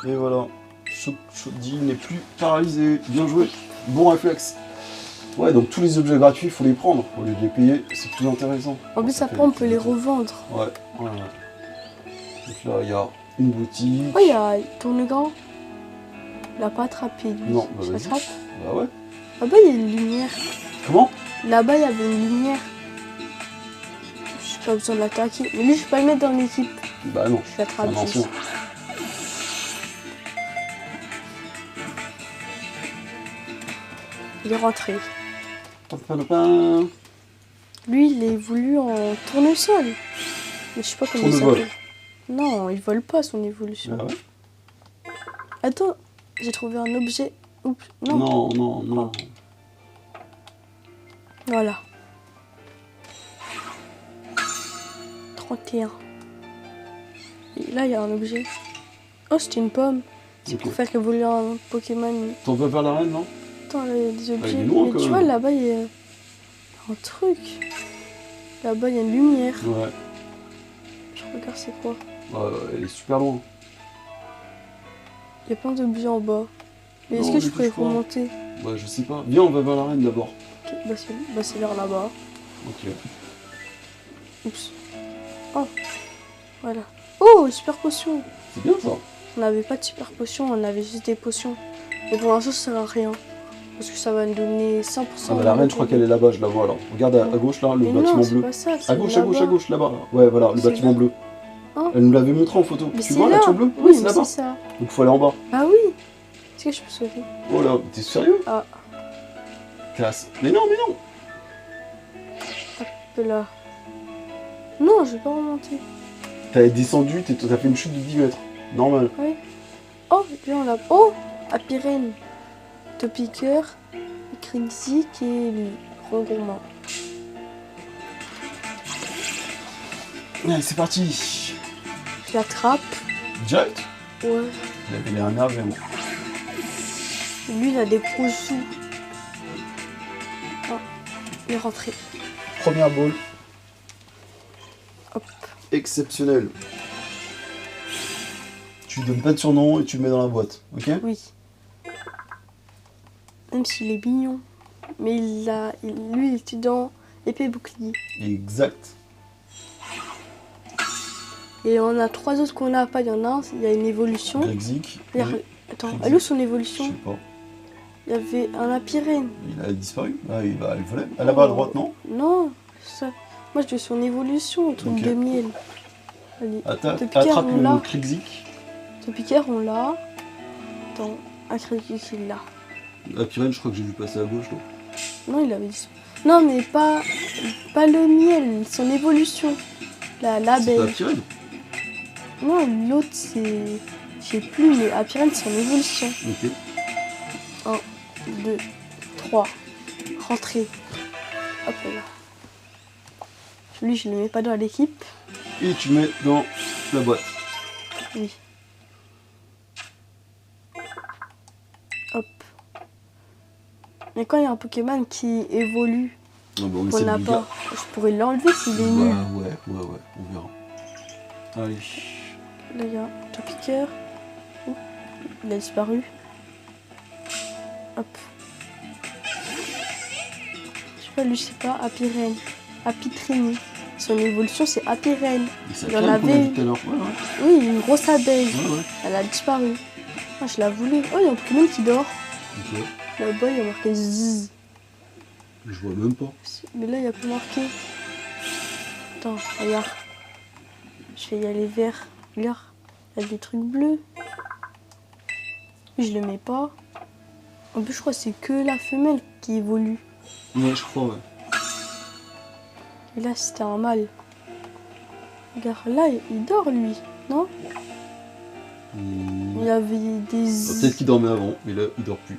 Et voilà. Chauddy n'est plus paralysé. Bien joué. Bon réflexe. Ouais, donc tous les objets gratuits, il faut les prendre. Au lieu de les payer, c'est plus intéressant. En plus, Ça après, fait on peut les utilité. revendre. Ouais, ouais, ouais. Donc là, il y a une boutique. Oh, il y a Tournegrand. Il l'a pas attrapé, lui. Non, bah Je vas-y. l'attrape. Bah ouais. Là-bas, il y a une lumière. Comment? Là-bas, il y avait une lumière. J'ai pas besoin de l'attaquer. Mais lui, je peux pas le mettre dans l'équipe. Bah non. Je C'est l'attrape un ancien. juste. Il est rentré. Papalapin. Lui, il est voulu en tournesol. Mais je sais pas comment il Tournevol. s'appelle. Non, il vole pas son évolution. Ah ouais. Attends, j'ai trouvé un objet. Oups, non. Non, non, non. Voilà. 31. Et là, il y a un objet. Oh, c'était une pomme. C'est Ok. pour faire évoluer un Pokémon. T'en veux vers l'arène, non? Attends, là, il y a des objets. il est loin, Mais quand tu même. vois, là-bas, il y a un truc. Là-bas, il y a une lumière. Ouais. Je regarde, c'est quoi? Elle est super loin. Il y a plein d'objets en bas. Mais est-ce Non, que les je pourrais touche pas. remonter? Ouais, je sais pas. Viens, on va vers l'arène d'abord. Ok, bah c'est vers là-bas. Ok. Oups. Oh, voilà. Oh, super potion. C'est bien ça. On n'avait pas de super potion, on avait juste des potions. Et pour l'instant, ça sert à rien. Parce que ça va nous donner 100%. Ah bah l'arène, je crois qu'elle est là-bas, je la vois là. Regarde à gauche là, le Mais bâtiment non, c'est bleu. pas ça. À gauche, là-bas. Là. Ouais, voilà, le C'est bâtiment là. bleu. Hein? Elle nous l'avait montré en photo. Mais Tu c'est vois là. la tour bleue? Oui, c'est mais là-bas. c'est ça. Donc faut aller en bas. Ah oui. Est-ce que je peux sauter? Oh là, t'es sérieux? Ah. Classe. Mais non, mais non. De là. Non, je vais pas remonter. T'as descendu, t'as fait une chute de 10 mètres. Normal. Oui. Oh, viens, on l'a. Oh, Apirène. Topiqueur, Crixic et lui. Rongourmand. Allez, c'est parti. Je l'attrape. Direct. Ouais. Il avait l'air énervé, moi. Lui, il a des gros sous. Oh, il est rentré. Première ball. Hop. Exceptionnel. Tu lui donnes pas de surnom et tu le mets dans la boîte, ok? Oui. Même s'il est mignon. Mais lui, il est étudiant épée bouclier. Exact. Et on a 3 autres qu'on n'a pas. Il y en a un, il y a une évolution. Grexik. Regarde, attends, Grexik. elle est où son Je évolution? sais pas. Il y avait un Apirène. Il a disparu. Ah, il volait. Ah, là-bas à droite, non? Non, ça. Moi, je veux son évolution, le truc Ok. de miel. Allez, Topiqueur, Attrape on l'a. le Krixik. Topicaire, on l'a. Attends, un crédit qu'il l'a. Apirel, je crois que j'ai vu passer à gauche, non? Non, il avait dit. Non, mais pas le miel, son évolution. C'est pas L'abeille. Apirel? Non, l'autre, c'est. Je sais plus, mais Apirel, c'est son évolution. Ok. 1, 2, 3. Rentrée. Hop là. Lui, je le mets pas dans l'équipe. Et tu mets dans la boîte. Oui. Hop. Mais quand il y a un Pokémon qui évolue, Ah bah oui, on c'est n'a le pas. Giga. Je pourrais l'enlever s'il est nul. Ouais, on verra. Allez. Là, il y a un Topiqueur. Ouh, il a disparu. Hop. Je sais pas, lui, c'est pas Apirène. Apitrini. Son évolution, c'est Apirène. Et ça Il y en calme qu'on a avait- vu tout à l'heure. Ouais. Oui, une grosse abeille. Ouais. Elle a disparu. Ah, je la voulais. Oh, il y a un Pokémon qui dort. Ok. Là-bas, il y a marqué Zzz. Je vois même pas. Mais là, il n'y a plus marqué. Attends, regarde. Je vais y aller vert. Regarde, il y a des trucs bleus. Je le mets pas. En plus, je crois que c'est que la femelle qui évolue. Ouais, je crois, ouais. Et là, c'était un mâle. Regarde, là, il dort, lui. Non? Il y avait des... Ah, peut-être qu'il dormait avant, mais là, il dort plus.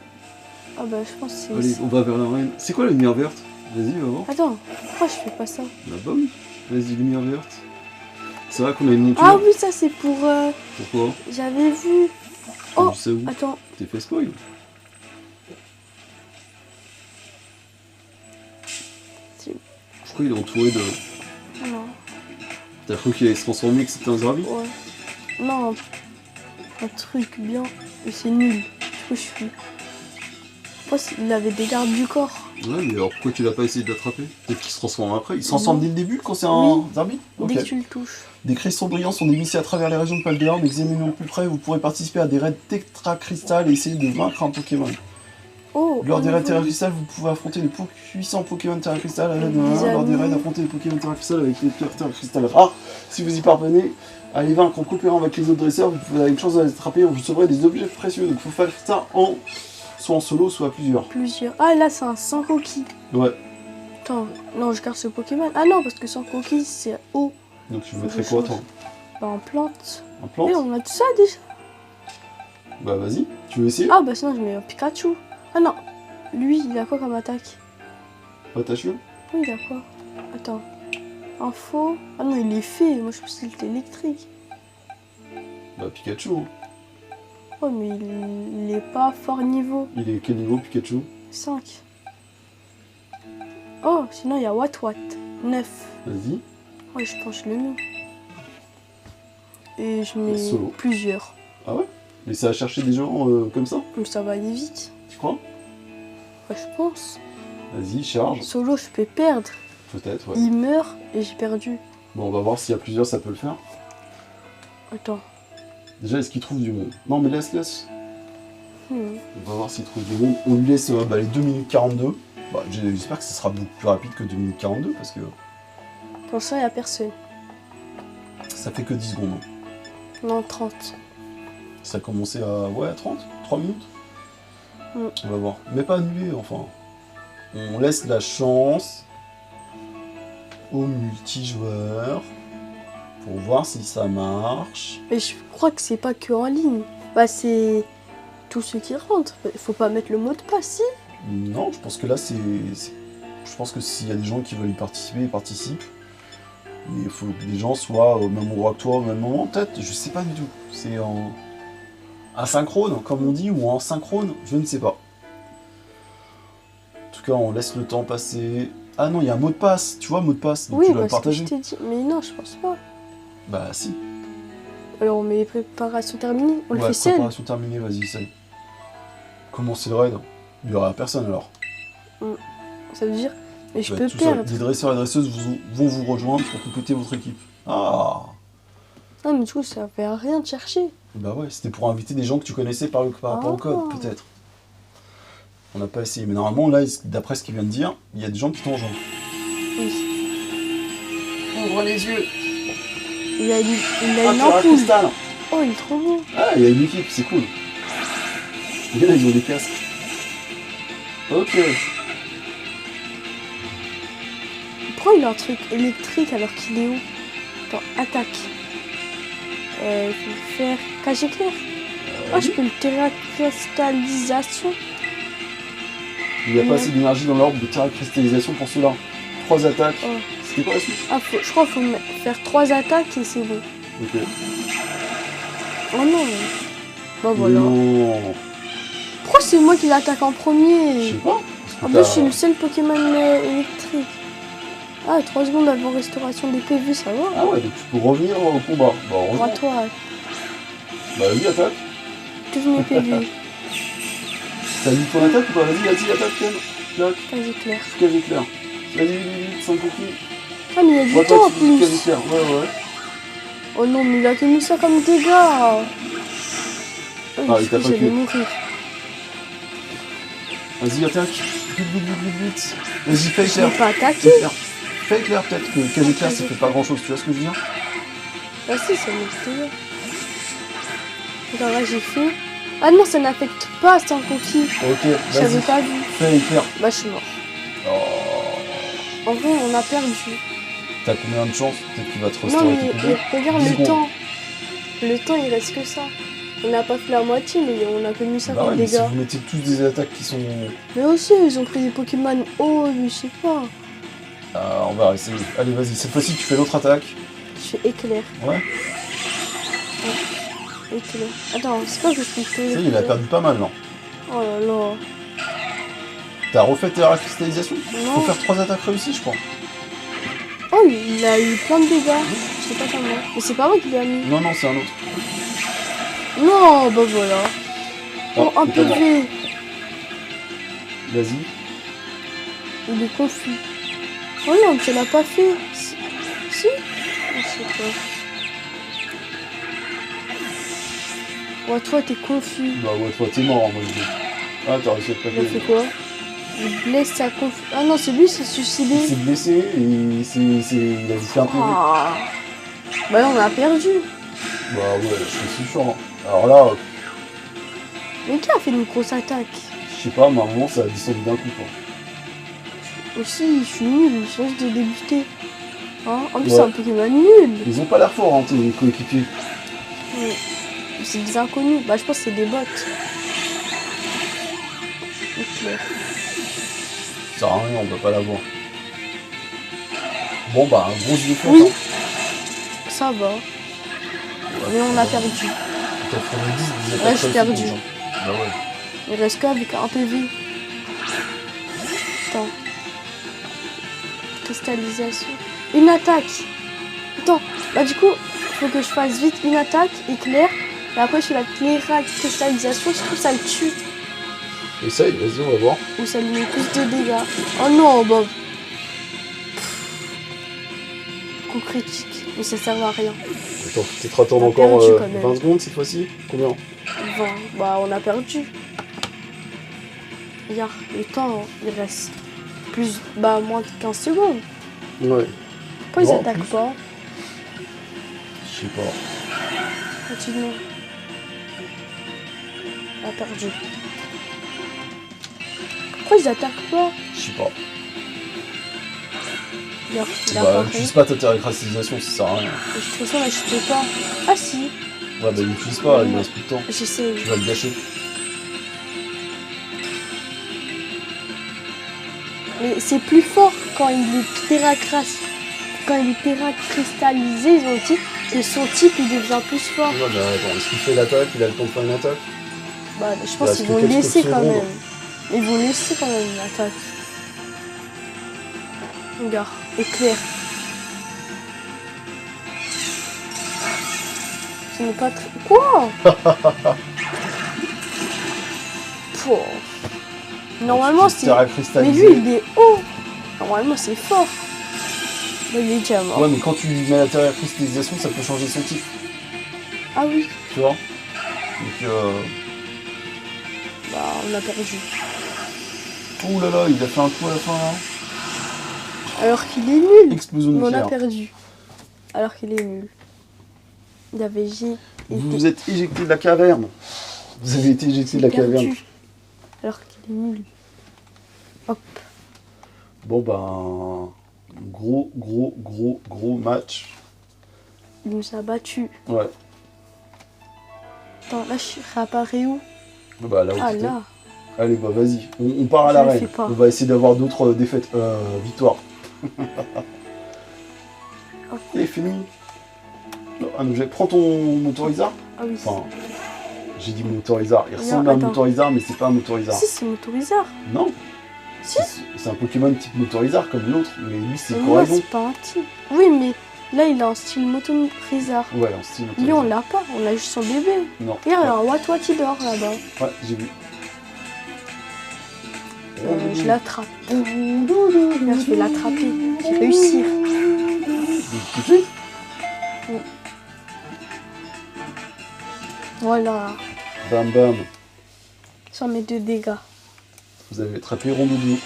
Ah bah, je pense que c'est... Allez, on va vers la reine. C'est quoi la lumière verte? Vas-y, va voir. Attends, pourquoi je fais pas ça? La bombe. Vas-y, lumière verte. C'est vrai qu'on a une monture. Ah oui, ça, c'est pour... Pourquoi? J'avais vu... Oh, Tu sais où? attends. T'es fait spoil. Je crois qu'il est entouré de... Non. T'as cru qu'il allait se transformer, que c'était un Zerabi? Ouais. Non, un truc bien, mais c'est nul. Du coup, je suis. Pourquoi il avait des gardes du corps? Ouais, mais alors pourquoi tu l'as pas essayé de l'attraper? Peut-être qu'il se transforme après. Il se transforme dès le début quand c'est un Zerabi? Dès Ok. que tu le touches. Des cristaux brillants sont dévissés à travers les régions de Paldea. En examinant de plus près, vous pourrez participer à des raids Tetra Crystal et essayer de vaincre un Pokémon. Oh, Lors des raids Terra niveau- Crystal, vous pouvez affronter les puissants Pokémon Terra Crystal. Des Lors des amis. raids, affronter les Pokémon Terra Crystal avec les pierres Terra Crystal rares. Si vous y parvenez, à les vaincre en coopérant avec les autres dresseurs, vous avez une chance de les attraper. On vous sauverez des objets précieux. Donc il faut faire ça soit en solo, soit à plusieurs. Plusieurs. Ah, là, c'est un sans coquille. Ouais. Attends, non, je garde ce Pokémon. Ah non, parce que sans coquille, c'est eau. Donc tu Faut mettrais que quoi, je toi? Bah, en plante. Un plante? Et on a tout ça déjà. Bah vas-y. Tu veux essayer? Ah, bah sinon, je mets un Pikachu. Ah non, lui, il a quoi comme attaque? Attention. Oui, il a quoi? Attends. Info. Ah non, il est fait. Moi, je pensais qu'il était électrique. Bah Pikachu. Hein. Oh, mais il est pas fort niveau. Il est quel niveau Pikachu? 5. Oh, sinon, il y a Wat 9. Vas-y. Ouais, je pense que je le mets. Et je mets Solo. plusieurs. Ah ouais? Mais ça a cherché des gens comme ça? Comme ça va aller vite. Tu crois? Ouais, je pense. Vas-y, charge. Solo, je peux perdre. Peut-être, ouais. Il meurt et j'ai perdu. Bon, on va voir s'il y a plusieurs, ça peut le faire. Attends. Déjà, est-ce qu'il trouve du monde? Non, mais laisse. Hmm. On va voir s'il trouve du monde. On lui laisse les 2 minutes 42. Bah, j'espère que ce sera beaucoup plus rapide que 2 minutes 42 parce que Pour ça, il n'y a personne. ça fait que 10 secondes. Hein. Non, 30. Ça a commencé à 30, 3 minutes. Mm. On va voir. Mais pas annulé, enfin. On laisse la chance aux multijoueurs pour voir si ça marche. Mais je crois que c'est pas que en ligne. Bah, c'est tous ceux qui rentrent. Il faut pas mettre le mot de passe, si. Non, je pense que là, je pense que s'il y a des gens qui veulent y participer, ils participent. Mais il faut que des gens soient au même endroit que toi, au même moment, peut-être, je sais pas du tout. C'est en asynchrone, comme on dit, ou en synchrone, je ne sais pas. En tout cas, on laisse le temps passer. Ah non, il y a un mot de passe, tu vois, mot de passe, donc Oui, tu dois bah, le c'est ce que je partager. t'ai dit. Mais non, je pense pas. Bah si. Alors, on met les préparations terminées. On le Ouais, fait seul. préparation terminée, vas-y, seul. Commencez le raid. Il y aura personne alors. Ça veut dire. Mais je Vous peux êtes tout seul. perdre. Des dresseurs et dresseuses vont vous rejoindre pour compléter votre équipe. Ah. Non, mais du coup, ça fait rien de chercher. Bah ouais, c'était pour inviter des gens que tu connaissais par rapport au code, Ah. peut-être. On n'a pas essayé, mais normalement, là, d'après ce qu'il vient de dire, il y a des gens qui t'ont rejoint. Oui. Ouvre les yeux. Il a une Ah, Terra ampoule. Crystal. Oh, il est trop beau. Ah, il y a une équipe, c'est cool. Les gars, ils ont des casques. Ok. Pourquoi il a un truc électrique alors qu'il est où? Attends, attaque. Il faut faire cage éclair. Oh, je peux le terracristallisation. Il n'y a pas assez d'énergie dans l'ordre de terracristallisation pour cela. 3 attaques. Oh. C'était quoi la suite? Ah, je crois qu'il faut faire 3 attaques et c'est bon. Ok. Oh non. Bah voilà. Non. Pourquoi c'est moi qui l'attaque en Je premier? sais pas. En plus, je suis le seul Pokémon électrique. Ah, 3 secondes avant restauration des PV, ça va. Ah ouais, donc tu peux revenir au combat. Bah, heureusement. Toi, Bah, vas-y, attaque. tous mes PV. T'as mis ton attaque ou pas? Vas-y, attaque, Ken. Clac. Cage éclair. Cage éclair. Vas-y, vite, 5 cookies. Ah, mais il y a du Ouais, temps toi, en tu dis cage plus. éclair. Ouais. Oh non, mais il a tenu ça comme dégâts. Ah, il t'a pas j'allais tué. mourir. Vas-y, attaque. Vite. Vas-y, fais Je éclair. l'ai pas attaqué. Fais éclair, peut-être que cage éclair, ça fait pas grand chose. Tu vois ce que je veux dire? Ah si, ça m'est dégâts. Attends, là, j'ai fait. Ah non, ça n'affecte pas sans coquille. Ok, Je l'avais vas-y. pas vu. Fais éclair. Bah, je suis mort. Oh. En vrai, on a perdu. T'as combien de chance? Peut-être qu'il va te Non, restaurer mais tes PV. regarde 10 le secondes. temps. Le temps, il reste que ça. On n'a pas fait la moitié, mais on a connu ça Bah comme ouais, mais si dégâts. vous mettez tous des attaques qui sont... Mais aussi, ils ont pris des Pokémon haut, mais je sais pas. Ah, on va essayer. Allez, vas-y, cette fois-ci, tu fais l'autre attaque. Je fais éclair. Ouais. Éclair. Attends, c'est pas que je peux Ça y est, il a perdu pas mal, non? Oh là là. T'as refait ta cristallisation? Non. Faut faire 3 attaques réussies, je crois. Oh, il a eu plein de dégâts. Je sais pas comment. Mais c'est pas moi qui l'ai mis. Non, c'est un autre. Non, bah voilà. Oh, un t'es pas mort. PV. Vas-y. Il est confus. Oh non, tu l'as pas fait. Si? Je sais pas. Oh, toi, t'es confus. Bah ouais, toi, t'es mort, moi, je dis. Ah, t'as réussi à te Il a fait taper. quoi? Il blesse sa confus. Ah non, c'est lui, c'est suicidé. Il s'est blessé et il a fait un PV. Ah. Bah là, on a perdu. Bah ouais, je suis sûr. Hein. Alors là, Mais qui a fait une grosse attaque? je sais pas, mais à un moment, ça a descendu d'un coup, quoi. Aussi, je suis nul, je change de débuter. Hein, en plus, Ouais. c'est un Pokémon nul. Ils ont pas l'air forts, hein, tes coéquipiers. Ouais. C'est des inconnus. Bah, je pense que c'est des bots. Ok. Ça sert à rien, on peut pas l'avoir. Bon, bah, un gros yeux Oui. hein. Ça va. Mais on a perdu. T'as fait 10 des attaques Ouais, j'ai réussies, perdu. déjà. Bah ouais. Il reste qu'avec un PV. Attends. Cristallisation. Une attaque. Attends. Bah, du coup, faut que je fasse vite une attaque, éclair. Et après, je fais la cristallisation. Je trouve que ça le tue. Essaye, vas-y, on va voir. Ou ça lui met plus de dégâts. Oh non, Bob. Coup critique. Mais ça sert à rien. Attends, faut peut-être attendre On a encore perdu, quand même. 20 secondes cette fois-ci. Combien? 20. Bah, on a perdu. Regarde, le temps, il reste plus, bah, moins de 15 secondes. Ouais. Pourquoi ils Non, attaquent plus. pas? Je sais pas. Continue. On a perdu. Pourquoi ils attaquent pas? Je sais pas. Regarde, il a Bah, apparu. n'utilise pas ta terracristallisation, ça sert à rien. De toute façon, là, je peux pas. Ah si, Ouais, bah, n'utilise pas, il reste plus de temps. j'essaie. Tu vas le gâcher. Mais c'est plus fort quand il est quand il est terracristallisé, ils ont dit que son type il devient plus fort. Ouais, bah, attends, est-ce qu'il fait l'attaque? Il a le temps de faire une attaque? Bah, je Bah, pense c'est qu'ils que vont quelques laisser quand secondes. même. Ils vont laisser quand même l'attaque. Regarde, éclair. Ce n'est pas très... Quoi? Pouh. Normalement, c'est... Mais Terracristallisé. lui, il est haut. Normalement, c'est fort. Là, il est déjà mort. Ouais, mais quand tu mets la terracristallisation, ça peut changer son type. Ah oui. Tu vois? Donc, Bah, on a perdu. ouh là là, il a fait un coup à la fin, hein. Alors qu'il est nul. Explosion Mais on a nucléaire. perdu. Alors qu'il est nul. Il avait J. Vous vous êtes éjecté de la caverne. Vous avez été éjecté de la caverne. Alors qu'il est nul. Hop. Bon ben... Gros match. Il nous a battus. Ouais. Attends, là, je réapparais où? Bah là où Ah, t'étais. là. Allez, bah vas-y. On part à Je le l'arène. fais pas. On va essayer d'avoir d'autres victoires. Hop. Et fini. Un objet. Prends ton motorisard. Ah oui. Enfin, j'ai dit motorisard. Il ressemble à un attends. motorisard, mais c'est pas un motorisard. Si, c'est motorisard. Non. Si. C'est un Pokémon type motorisard comme l'autre, mais lui c'est Mais moi, Coraison. c'est pas un type. Oui, mais là, il a un style motorisard. Ouais, en style Lui, on motorisard. l'a pas. On a juste son bébé. Non. Regarde, il y a un Watwa qui dort là-bas. Ouais, j'ai vu. Je l'attrape. Là, je vais l'attraper. Je vais réussir. Tout de suite. Voilà. Bam bam. 100 mètres de dégâts. Vous avez attrapé Rondoudou.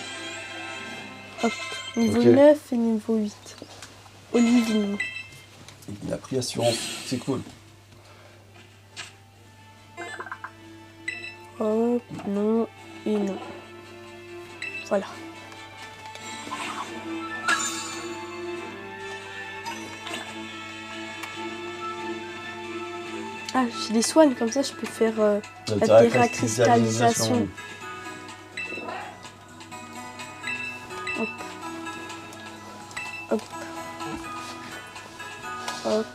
Hop. Niveau Ok. 9 et niveau 8. Olivine. Il a pris assurance. C'est cool. Hop. Non et non. Voilà. Ah, j'ai des soignes comme ça, je peux faire la terracristallisation. Hop. Hop. Hop.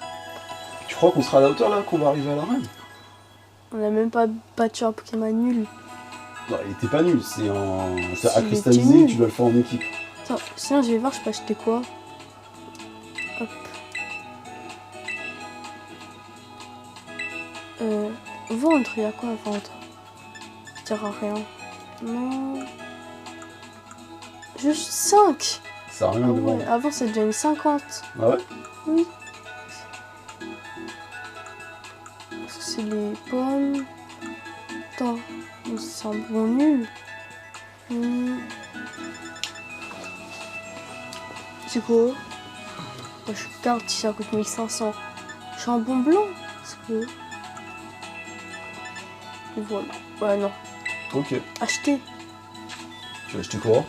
Tu crois qu'on sera à la hauteur là, qu'on va arriver à l'arène? On n'a même pas battu un Pokémon nul. Non, il était pas nul. C'est à Il cristalliser, était nul. tu dois le faire en équipe. Attends, sinon je vais voir, je peux acheter quoi. Hop. Vendre, il y a quoi à vendre? Ça sert à rien. Non. Juste 5. Ça a rien Ah de ouais, vendre. avant c'est déjà une 50. Ah ouais? Oui. Ça, c'est les pommes. Attends, c'est un bon nul. C'est quoi? Moi, je garde si ça coûte 1500. Je suis un bon blanc. C'est quoi? Et voilà. Ouais, non. Ok. Acheter. Tu vas acheter quoi?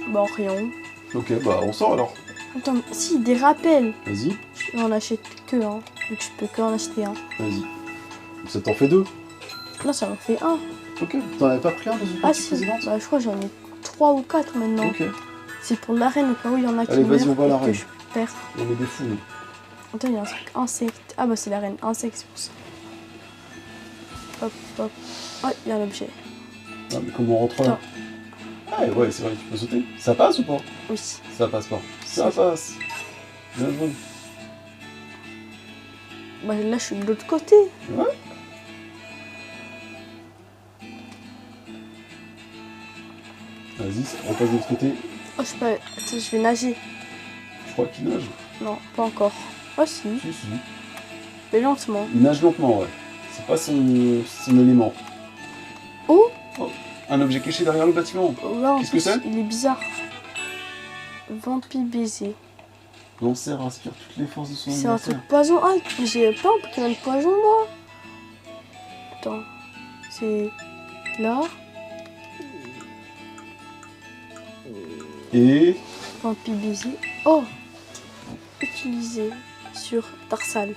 Bah, rien. Ok, bah on sort alors. Attends, si, des rappels. Vas-y, On achète que un. Donc, je peux que en acheter un. vas-y. Ça t'en fait 2. Là, ça en fait un. Ok, t'en avais pas pris un dans une Ah, partie si. précédente? Bah, je crois que j'en ai 3 ou 4 maintenant. Ok, C'est pour l'arène au cas où il y en a qui Allez, vas-y, meurent on va à et l'arène. que je perds. on est des fous. nous. Attends, il y a un truc insecte. Ah bah c'est l'arène insecte, c'est pour ça. Hop, hop. Ah, il y a un objet. Ah, mais comment on rentre là? Ah ouais, c'est vrai, tu peux sauter. Ça passe ou pas? Oui. Ça passe pas. Ça passe. Bien joué. Bah là, je suis de l'autre côté. Ouais. Vas-y, on passe de l'autre côté. Oh, je sais pas. Attends, je vais nager. Je crois qu'il nage. Non, pas encore. Ah si, Si, si. mais lentement. Il nage lentement, ouais. C'est pas son élément. Oh, Un objet caché derrière le bâtiment. là, en Qu'est-ce que plus, c'est? il est bizarre. Vampire baiser. Lancer inspire toutes les forces de son C'est un adversaire. truc poison. Ah, j'ai pas un Pokémon de poison, moi. Attends. C'est là. Et Vampire baiser. Oh, utilisé sur Tarsal.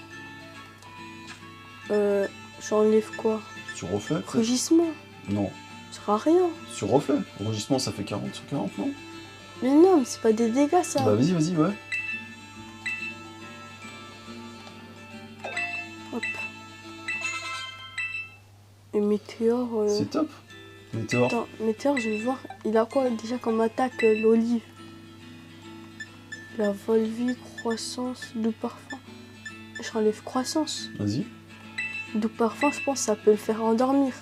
J'enlève quoi? sur reflet peut-être? Rugissement. Non. Ça sert à rien. Sur reflet. Rugissement, ça fait 40 sur 40, non? Mais non, mais c'est pas des dégâts, ça. Bah vas-y, vas-y, ouais. Hop. Et Météore. C'est top. Météore. Attends, Météore, je vais voir. Il a quoi déjà comme attaque, l'olive? La Volvie, croissance, doux parfum. J'enlève croissance. Vas-y. Doux parfum, je pense que ça peut le faire endormir.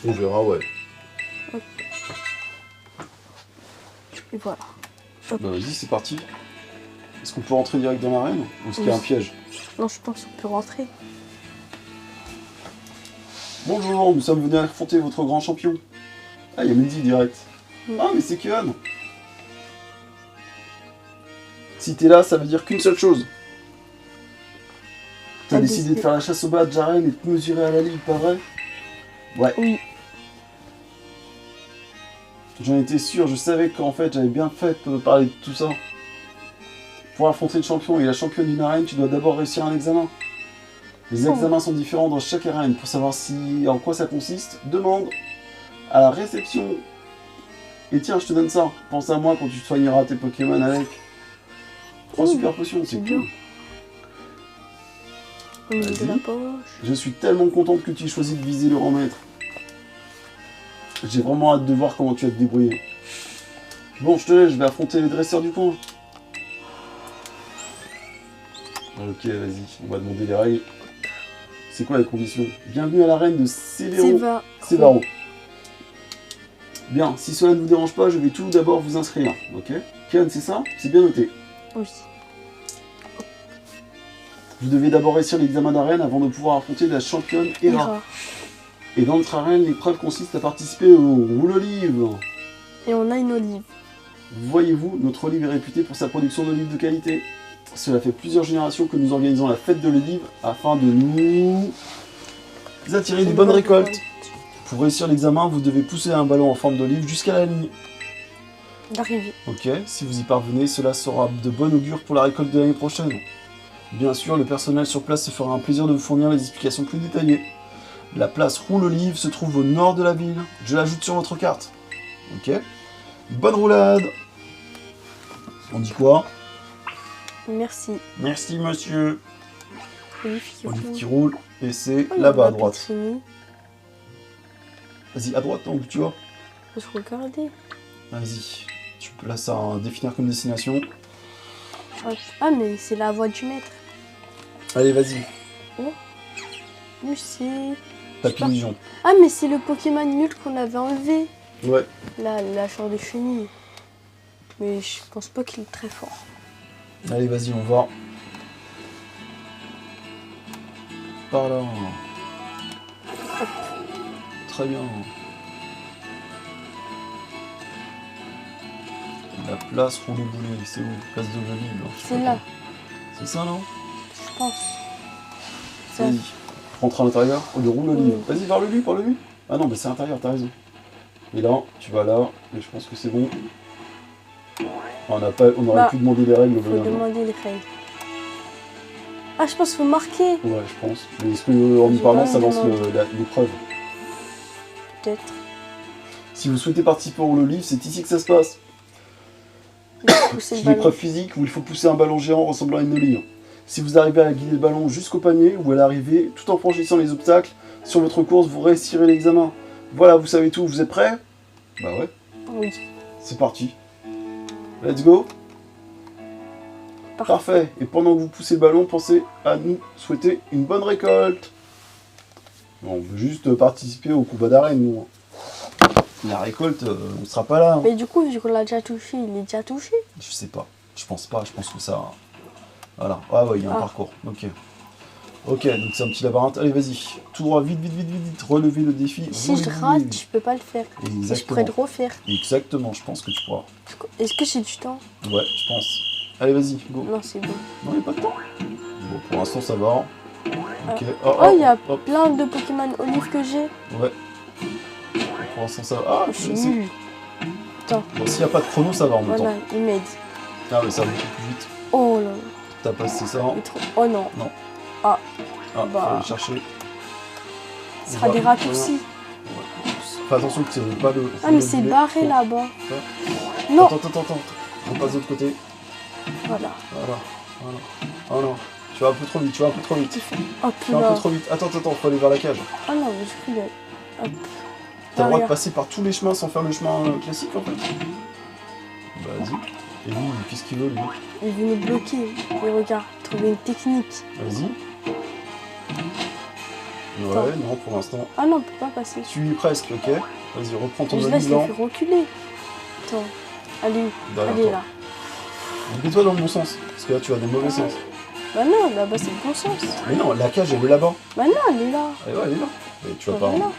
On verra, ouais. Hop. Et voilà. Bah vas-y, c'est parti. Est-ce qu'on peut rentrer direct dans l'arène? Ou est-ce qu'il y a un Oui. piège? Non, je pense qu'on peut rentrer. Bonjour, nous sommes venus affronter votre grand champion. Ah, il y a Mehdi direct. Oui. Ah, mais c'est Kean. Si t'es là, ça veut dire qu'une seule chose. décidé de faire la chasse au badge arène et de mesurer à la ligue, pas vrai? Ouais. Oui. J'en étais sûr, je savais qu'en fait j'avais bien fait de parler de tout ça. Pour affronter le champion et la championne d'une arène, tu dois d'abord réussir un examen. Les examens sont différents dans chaque arène. Pour savoir en quoi ça consiste, demande à la réception. Et tiens, je te donne ça. Pense à moi quand tu soigneras tes Pokémon avec. 3 super potions, c'est cool. Au niveau de la poche. Je suis tellement contente que tu aies choisi de viser le rang maître. J'ai vraiment hâte de voir comment tu vas te débrouiller. Bon, je te laisse, je vais affronter les dresseurs du coin. Ok, vas-y, on va demander les règles. C'est quoi les conditions? Bienvenue à l'arène de Sévaro. Bien, si cela ne vous dérange pas, je vais tout d'abord vous inscrire, ok? Ken, c'est ça? C'est bien noté. Oui. Vous devez d'abord réussir l'examen d'arène avant de pouvoir affronter la championne Hera. Et dans notre arène, l'épreuve consiste à participer au roule olive. Et on a une olive. Voyez-vous, notre olive est réputée pour sa production d'olives de qualité. Cela fait plusieurs générations que nous organisons la fête de l'olive afin de nous attirer de bonnes récoltes. Pour réussir l'examen, vous devez pousser un ballon en forme d'olive jusqu'à la ligne d'arrivée. Ok, si vous y parvenez, cela sera de bon augure pour la récolte de l'année prochaine. Bien sûr, le personnel sur place se fera un plaisir de vous fournir les explications plus détaillées. La place Roule Olive se trouve au nord de la ville. Je l'ajoute sur votre carte. Ok. Bonne roulade. On dit quoi? Merci. Merci, monsieur. Olive qui roule. Et c'est là-bas à droite. Vas-y, à droite, donc tu vois. Faut se regarder. Vas-y. Tu peux là ça définir comme destination. Ah, mais c'est la voie du maître. Allez, vas-y. Oh. Mais c'est... Papillusion. Ah, mais c'est le Pokémon nul qu'on avait enlevé. Ouais. La lâcheur de chenille. Mais je pense pas qu'il est très fort. Allez, vas-y, on va. Par là. Hop. Très bien. La place Roulé Boulet, c'est où? Place de l'Olive. C'est là. C'est ça, non? Je pense. Vas-y. Rentre à l'intérieur. Oh, le roule Olive. Vas-y, vers le lui, par le lui. Ah non, mais c'est à l'intérieur, t'as raison. Et là, tu vas là, et je pense que c'est bon. On aurait pu demander les règles. Faut demander les règles. Ah, je pense qu'il faut marquer. Ouais, je pense. Mais est-ce qu'en nous parlant, ça lance l'épreuve? Peut-être. Si vous souhaitez participer au roule Olive, c'est ici que ça se passe. C'est une épreuve physique où il faut pousser un ballon géant ressemblant à une olive. Si vous arrivez à guider le ballon jusqu'au panier ou à l'arrivée, tout en franchissant les obstacles, sur votre course, vous réussirez l'examen. Voilà, vous savez tout, vous êtes prêts? Bah ouais. Oui. C'est parti. Let's go. Parfait. Et pendant que vous poussez le ballon, pensez à nous souhaiter une bonne récolte. Bon, on veut juste participer au combat d'arène, nous. La récolte, on sera pas là. Hein. Mais du coup, vu qu'on l'a déjà touché, il est déjà touché? Je sais pas. Je pense pas. Je pense que ça... Voilà. Ah ouais, il y a un parcours. Ok. Ok, donc c'est un petit labyrinthe. Allez, vas-y. Tout droit, vite. Relevez le défi. Si je rate, je peux pas le faire. Exactement. Je pourrais le refaire. Exactement, je pense que tu pourras. Est-ce que j'ai du temps? Ouais, je pense. Allez, vas-y, go. Non, c'est bon. Non, il n'y a pas de temps. Bon, pour l'instant, ça va. Ok. Il y a plein de Pokémon olive que j'ai. Ouais. Pour l'instant, ça va. Ah, je suis nul. Attends. Bon, s'il n'y a pas de chrono, ça va en même temps. Voilà, il m'aide. Ah, mais ça va beaucoup plus vite. Oh là là. T'as passé ça. Oh non. Non. Ah, faut aller chercher. Ce sera des raccourcis. Ouais. Fais attention que tu ne pas le... Ah, mais c'est barré là-bas. Non. Attends. On passe de l'autre côté. Voilà. Oh non. Tu vas un peu trop vite, Oh, tu vas un peu trop vite. Attends, faut aller vers la cage. Ah non, mais je suis hop. T'as le droit de passer par tous les chemins sans faire le chemin classique en fait. Vas-y. Et lui, qu'est-ce qu'il veut lui? Il veut nous bloquer. Et regarde, trouver une technique. Vas-y. Ouais, non, pour l'instant. Ah non, on peut pas passer. Tu y es presque, ok. Vas-y, reprends ton olive. Je laisse les reculer. Attends. Allez là. Mets-toi dans le bon sens, parce que là tu vas dans le mauvais sens. Bah non, là-bas c'est le bon sens. Mais non, la cage elle est là-bas. Bah non, elle est là. Ouais, elle est là. Mais tu vas pas. Là.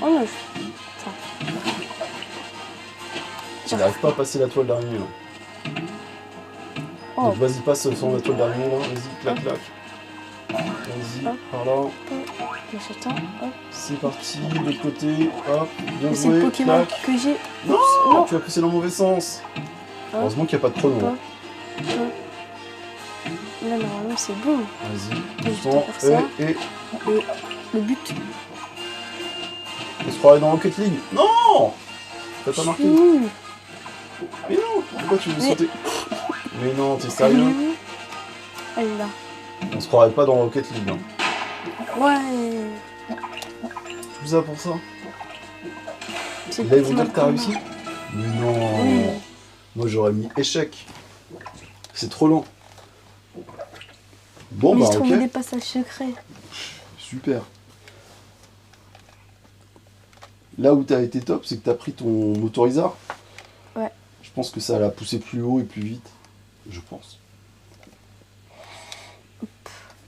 Oh non, tu n'arrives pas à passer la toile d'araignée là. Oh. Donc vas-y, passe sur la toile d'araignée là, vas-y, clac. Vas-y, Hop. par là. Hop. J'attends. Hop. C'est parti, de l'autre côté. Hop, bien Et c'est le joué. Pokémon Clac. que j'ai. Non, Oups, non. tu as poussé dans le mauvais sens. Heureusement qu'il n'y a pas de chrono. Hop. Hop. Là, normalement, c'est bon. Vas-y, Juste doucement. faire ça. Et Et le but. on se croirait dans Rocket League. Non, t'as pas marqué. Nul. Mais non, pourquoi tu veux Mais- sauter? Mais non, t'es sérieux? Nul. Allez, là. On se croirait pas dans Rocket League. Hein. Ouais. Tout ça pour ça. C'est Et là, ils vont Pokémon dire que t'as commun. réussi? Mais non. Oui. Moi, j'aurais mis échec. C'est trop lent. Bon, Mais bah, je trouve ok. des passages secrets. Super. Là où t'as été top, c'est que t'as pris ton motoriseur. Ouais. Je pense que ça l'a poussé plus haut et plus vite. Je pense.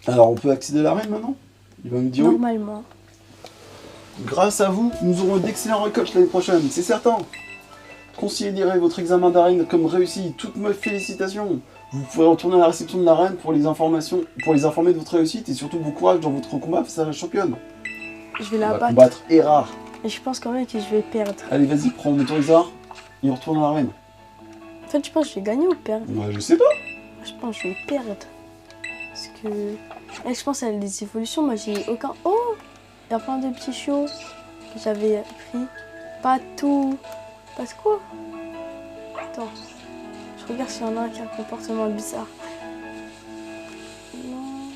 Alors, on peut accéder à l'arène maintenant? Il va nous dire oui. Normalement. Grâce à vous, nous aurons d'excellents récoltes l'année prochaine, c'est certain. Considérez votre examen d'arène comme réussi. Toutes mes félicitations. Vous pourrez retourner à la réception de l'arène pour les informer de votre réussite et surtout bon courage dans votre combat face à la championne. Je vais On la va battre. combattre Hera. Et je pense quand même que je vais perdre. Allez, vas-y, prends le motoriseur et on retourne à l'arène. En fait, je pense que je vais gagner ou perdre. Ouais, je sais pas. Je pense que je vais perdre. Parce que... Elle, je pense qu'elle a des évolutions. Moi, j'ai aucun... Oh! Il y a plein de petits chiots que j'avais pris. Pas tout. Parce quoi? Attends. Je regarde s'il y en a un qui a un comportement bizarre. Non.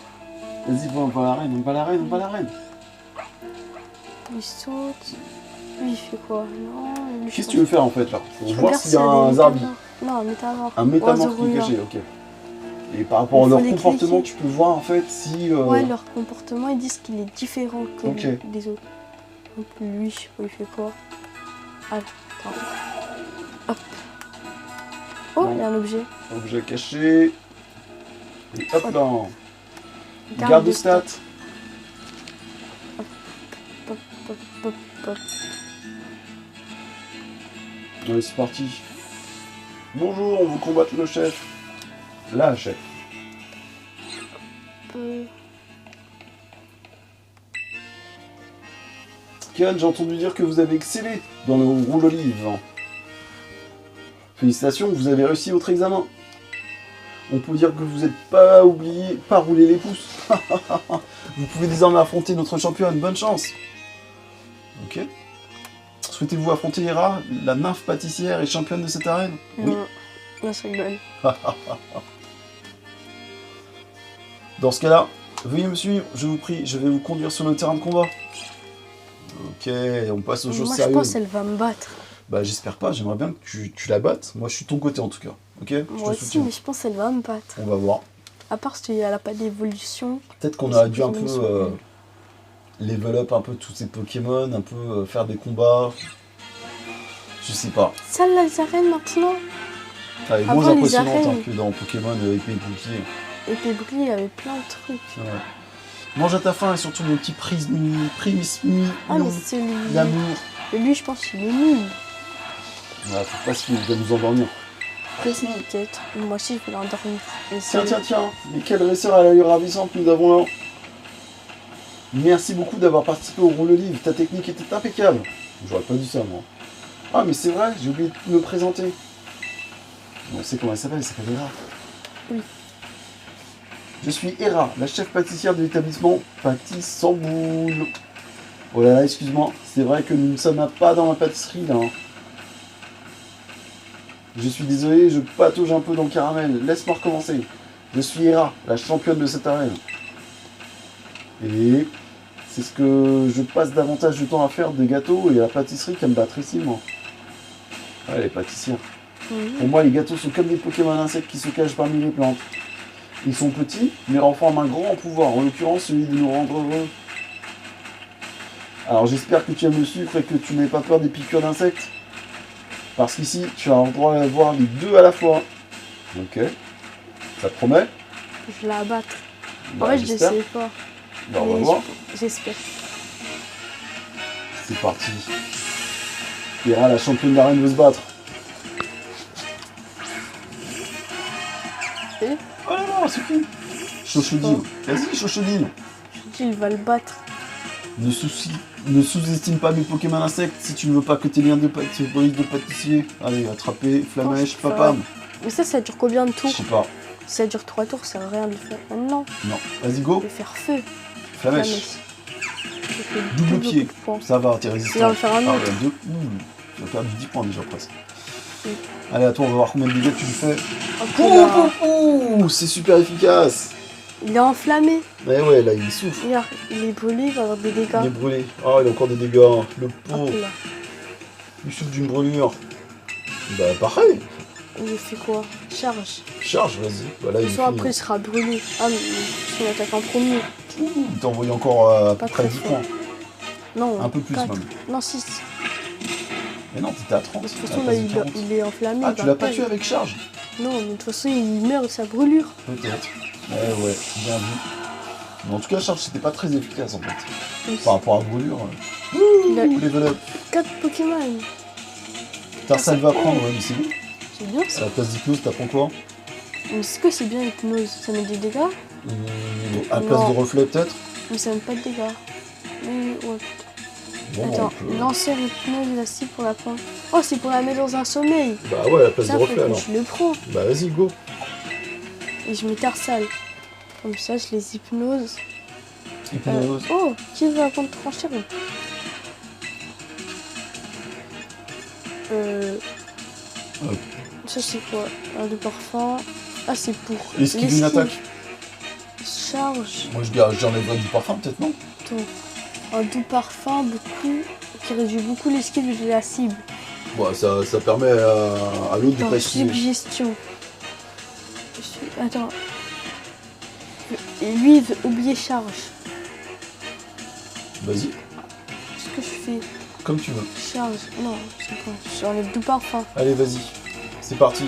Vas-y, on va à l'arène, on va à l'arène, on va à l'arène. Il saute. Lui, il fait quoi? Non. lui, je Qu'est-ce que pense- tu veux faire en fait là? Pour Je voir regarde s'il y a des un Zarbi. métamorphes. Non, un métamorphe. Un métamorphe qui est Oiseau caché, roulant. ok. Et par rapport à Il leur faut les comportement, cliquer. tu peux voir en fait si. Ouais, leur comportement, ils disent qu'il est différent que Ok. les autres. Donc lui, je sais pas, il fait quoi? Ah, attends. Hop. Oh, il y a un objet. Objet caché. Et hop Hop. là. Garde de stats. Hop, hop, hop, hop. Allez, c'est parti. Bonjour, on veut combattre le chef. La chef. Euh, Kian, j'ai entendu dire que vous avez excellé dans le rouleau livre. Félicitations, vous avez réussi votre examen. On peut dire que vous n'êtes pas oublié, pas roulé les pouces. Vous pouvez désormais affronter notre championne. Bonne chance. Ok. Souhaitez-vous affronter Hera, la nymphe pâtissière et championne de cette arène? Oui. non, non, je rigole. Dans ce cas-là, veuillez me suivre, je vous prie, je vais vous conduire sur le terrain de combat. Ok, on passe aux choses Moi, je sérieuses. pense qu'elle va me battre. Bah j'espère pas, j'aimerais bien que tu la battes. Moi je suis de ton côté en tout cas. Ok, je Moi te aussi, soutiens. mais je pense qu'elle va me battre. On va voir. À part si elle a pas d'évolution. Peut-être qu'on C'est aurait dû un plus peu ou moins level up un peu tous ces Pokémon, un peu faire des combats. Je sais pas. Ça, les arènes maintenant. Elle est Avant, moins les impressionnante hein, arènes. que dans Pokémon épée et bouclier. Et puis Brie, il y avait plein de trucs. Ouais. Mange à ta faim et surtout mon petit prismi, Ah, mais celui. l'amour. Et lui, je pense qu'il est nul. Ouais, faut pas se fier, il va nous endormir. Prismi. Peut-être. Moi aussi, je vais l'endormir. Et Tiens, c'est- tiens, mais quel dresseur à l'œil ravissant que nous avons là. Merci beaucoup d'avoir participé au rouleau livre, ta technique était impeccable. J'aurais pas dit ça moi. Ah mais c'est vrai, j'ai oublié de me présenter. On sait comment elle s'appelle Hera. Oui. Je suis Hera, la chef pâtissière de l'établissement Pâtisse sans boule. Oh là là, excuse-moi, c'est vrai que nous ne sommes pas dans la pâtisserie là. Hein. Je suis désolé, je patauge un peu dans le caramel. Laisse-moi recommencer. Je suis Hera, la championne de cette arène. Et c'est ce que je passe davantage de temps à faire des gâteaux et à la pâtisserie qu'à me battre ici, moi. Ouais, les pâtissiers. Mhm. Pour moi, les gâteaux sont comme des Pokémon insectes qui se cachent parmi les plantes. Ils sont petits, mais renferment un grand pouvoir, en l'occurrence celui de nous rendre heureux. Alors j'espère que tu aimes le sucre et que tu n'as pas peur des piqûres d'insectes. Parce qu'ici, tu as le droit d'avoir les deux à la fois. Ok. Ça te promet? Je vais la battre. Bah, En vrai, je j'espère. sais pas. Bah, on va Mais voir. j'espère. C'est parti. Hera, la championne d'arène, veut se battre. Et Oh là là, c'est qui? Chochodine. Vas-y, Chochodine. dit, il va le battre. Ne sous-estime pas mes Pokémon insectes si tu ne veux pas que tes liens de pâtissier. Allez, attraper, flamèche, Oh, papam. Mais ça dure combien de Je tours? sais pas. Si ça dure 3 tours, ça sert à rien de le faire maintenant. Non. Vas-y, go. Je vais faire feu. Flamèche. Je fais Double pied. coup de poing. Ça va, t'es résistant. Il va en faire un Ah, autre. ouais, deux. Tu vas perdre 10 points déjà presque. Oui. Allez, à toi, on va voir combien de dégâts tu lui fais. Hop là. Ouh, c'est super efficace. Il est enflammé. Mais ouais, là, il souffre. Regarde, il est brûlé, il va avoir des dégâts. Il est brûlé. Ah, il a encore des dégâts. Le pauvre. Hop là. Il souffre d'une brûlure. Bah, pareil. Il fait quoi? Charge. Charge, vas-y. Voilà, il est Soit fini. après, il sera brûlé. Ah, mais si on attaque en premier. Ouh, il t'a envoyé encore à peu Pas près très 10 fort. points. Non, Un peu plus, 4. même. Non, 6. Mais non, t'étais à 30. De toute à façon, la là, base de 40. il est enflammé. Ah, il tu va l'as pas perdre. tué avec charge? Non, mais de toute façon, il meurt de sa brûlure. Peut-être. Ouais, bien vu. Mais en tout cas, charge, c'était pas très efficace en fait. Oui. Par rapport à brûlure. Il a Level up. 4 Pokémon. Tarsal va prendre, ouais, mais c'est bon. C'est bien À ça. la place d'hypnose, t'apprends quoi? Mais est-ce que c'est bien hypnose? Ça met des dégâts? À la place Non. de reflet, peut-être? Mais ça met pas de dégâts. Mais ouais. Bon, Attends, on peut- lancer hypnose la cible pour la prendre. Oh, c'est pour la mettre dans un sommeil. Bah ouais, à la place Ça, de faut reflet que alors. je le prends. Bah vas-y, go. Et je mets Tarsal. Comme ça, je les hypnose. Hypnose. Oh, qui va contre trancher? Hop. Ça c'est quoi? Un de parfum. Ah, c'est pour Esquive une attaque. Charge. Moi, j'enlèverais du parfum, peut-être, non? Un doux parfum beaucoup qui réduit beaucoup l'esquive de la cible. Bon, ça permet à l'autre de Dans pas esquiver. suggestion. Attends. Et lui, il veut oublier charge. Vas-y, Qu'est-ce que je fais? comme tu veux. Charge. Non, c'est pas. J'enlève doux parfum. Allez, vas-y. C'est parti.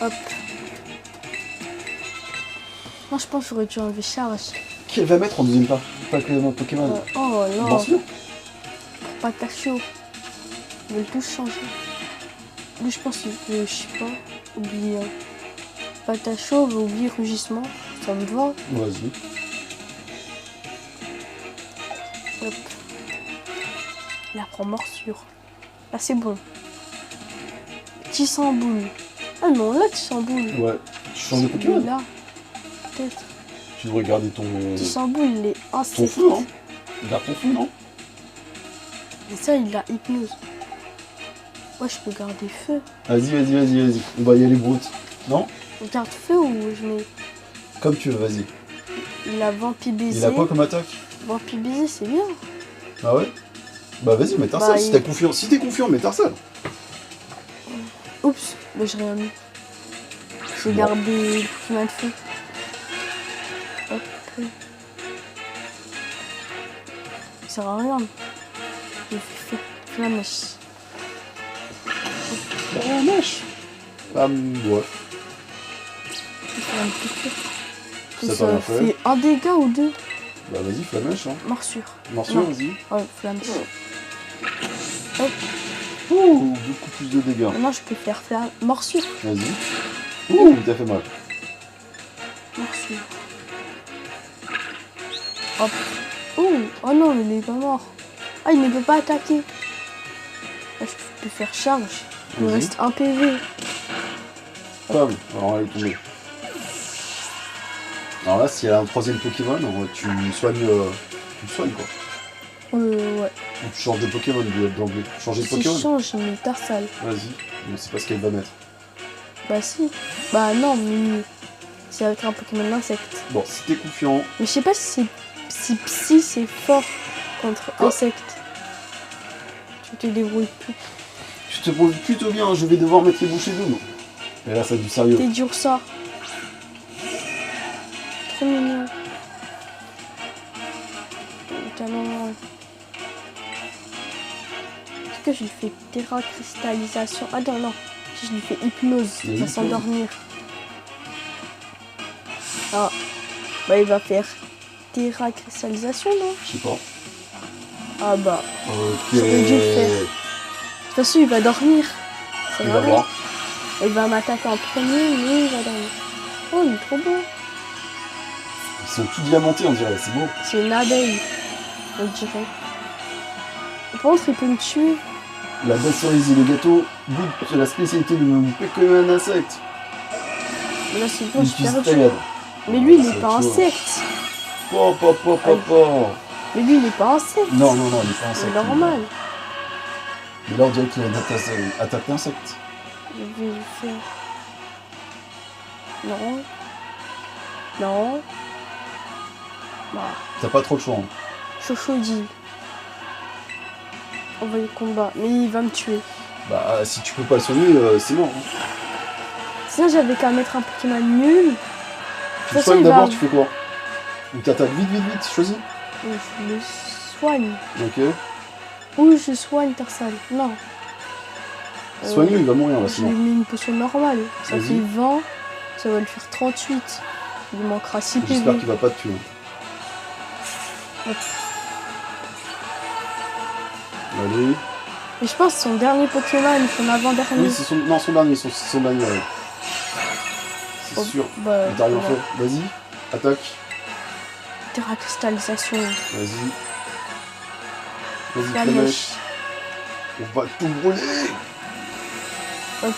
Hop. Non, je pense que j'aurais dû enlever charge. Qui elle va mettre en deuxième Pokémon? Oh là. Bien sûr. Pas ta chaud. Ils veulent tous changer. Lui, je pense qu'il veut, je sais pas, oublier. Pata chaud, veut oublier rugissement. Ça me va. Vas-y. Hop. Il apprend morsure. Là, c'est bon. Petit sans boule. Ah non, là, petit sans boule. Ouais. Tu changes de Il est Pokémon? là. Peut-être. Tu dois regarder ton Petit sans boule, il est insecte. feu, hein? Regarde ton feu, non? Et ça, il a hypnose. Ouais, je peux garder feu. Vas-y. On va y aller brut. Non? Je garde feu ou je mets. Comme tu veux, vas-y. Il a vampi baiser. Il a quoi comme attaque? Vampi baiser, c'est bien. Ah ouais? Bah vas-y, mets Tarsal. Bah, Si il- t'es confiant, mets Tarsal. Oups, mais j'ai rien mis. J'ai Bon. gardé le Pokémon de feu. Hop. Ça sert à rien. Je fais flamèche. Oh, mèche. Ah, ouais. Je fais un piqûre. Ça Ça t'en a fait un dégât ou deux. Bah vas-y, flamèche, hein. Morsure. Morsure, Non. vas-y. Ouais, flamèche. Ouh, beaucoup plus de dégâts. Maintenant, je peux faire morsure. Vas-y. Ouh, t'as fait mal. Morsure. Hop. Oh non, il est pas mort. Ah, il ne peut pas attaquer. Là, je peux faire charge. Il me Vas-y. reste un PV. Pam. Alors, elle est tombée. Alors là, s'il y a un troisième Pokémon, tu soignes quoi. Ouais. Ou tu changes de Pokémon d'emblée. Changer de Si je Pokémon. change, je mets Tarsal. Vas-y. Mais c'est pas ce qu'elle va mettre. Bah si. Bah non, mais c'est avec un Pokémon d'insecte. Bon, si t'es confiant, Mais je sais pas si Psy c'est fort contre Quoi insecte. Tu te débrouilles plus. tu te poses plutôt bien. Je vais devoir mettre les bouchées doubles. Et là, ça a du sérieux. T'es dur ça. Trop mignon. Tellement. Est-ce que je lui fais terra cristallisation? Ah non. Si je lui fais hypnose, il va Hypnose. s'endormir. Ah. Bah il va faire terra cristallisation, non? Je sais pas. Ah bah. Ok. J'aurais dû le faire. De toute façon, il va dormir. Ça On va va rien. voir. Il va m'attaquer en premier, mais il va dormir. Oh, il est trop beau. Ils sont tout diamantés, on dirait, c'est beau. C'est une abeille, on dirait. Par contre, il peut me tuer. La belle cerise et le gâteau goûtent la spécialité de mon Pokémon insecte. Mais là, c'est bon, Une j'ai petite perdu. taillade. Mais lui, il Ça est va pas être chaud. insecte. Mais lui, il est pas insecte. Non, il est pas insecte. C'est normal. Mais là, on dirait qu'il a une attaque d'insecte. Je vais le faire. Non. Non. Voilà. T'as pas trop le choix. Hein. Chochodil. On va le combat. Mais il va me tuer. Bah, si tu peux pas le soigner, c'est mort. Hein. Sinon, j'avais qu'à mettre un Pokémon nul. Tu De toute le soignes façon, il d'abord, va- tu fais quoi? Donc t'attaques vite, choisis. Je le soigne. Ok. Ou je soigne Tarsal. Non. Soigne-le, il va mourir là, Je lui sinon. mets une potion normale. Ça Vas-y. fait 20. Ça va lui faire 38. Il lui manquera 6 PV. J'espère qu'il va pas te tuer. Hop. Allez. Et je pense que son dernier Pokémon, son avant-dernier. Oui, c'est son... Non, son dernier, son dernier. Ouais. C'est Oh, sûr. bah, Il t'a rien voilà. fait. Vas-y, attaque. Terracristallisation. Vas-y. Vas-y, La Flamèche. mèche. On va tout brûler. Hop.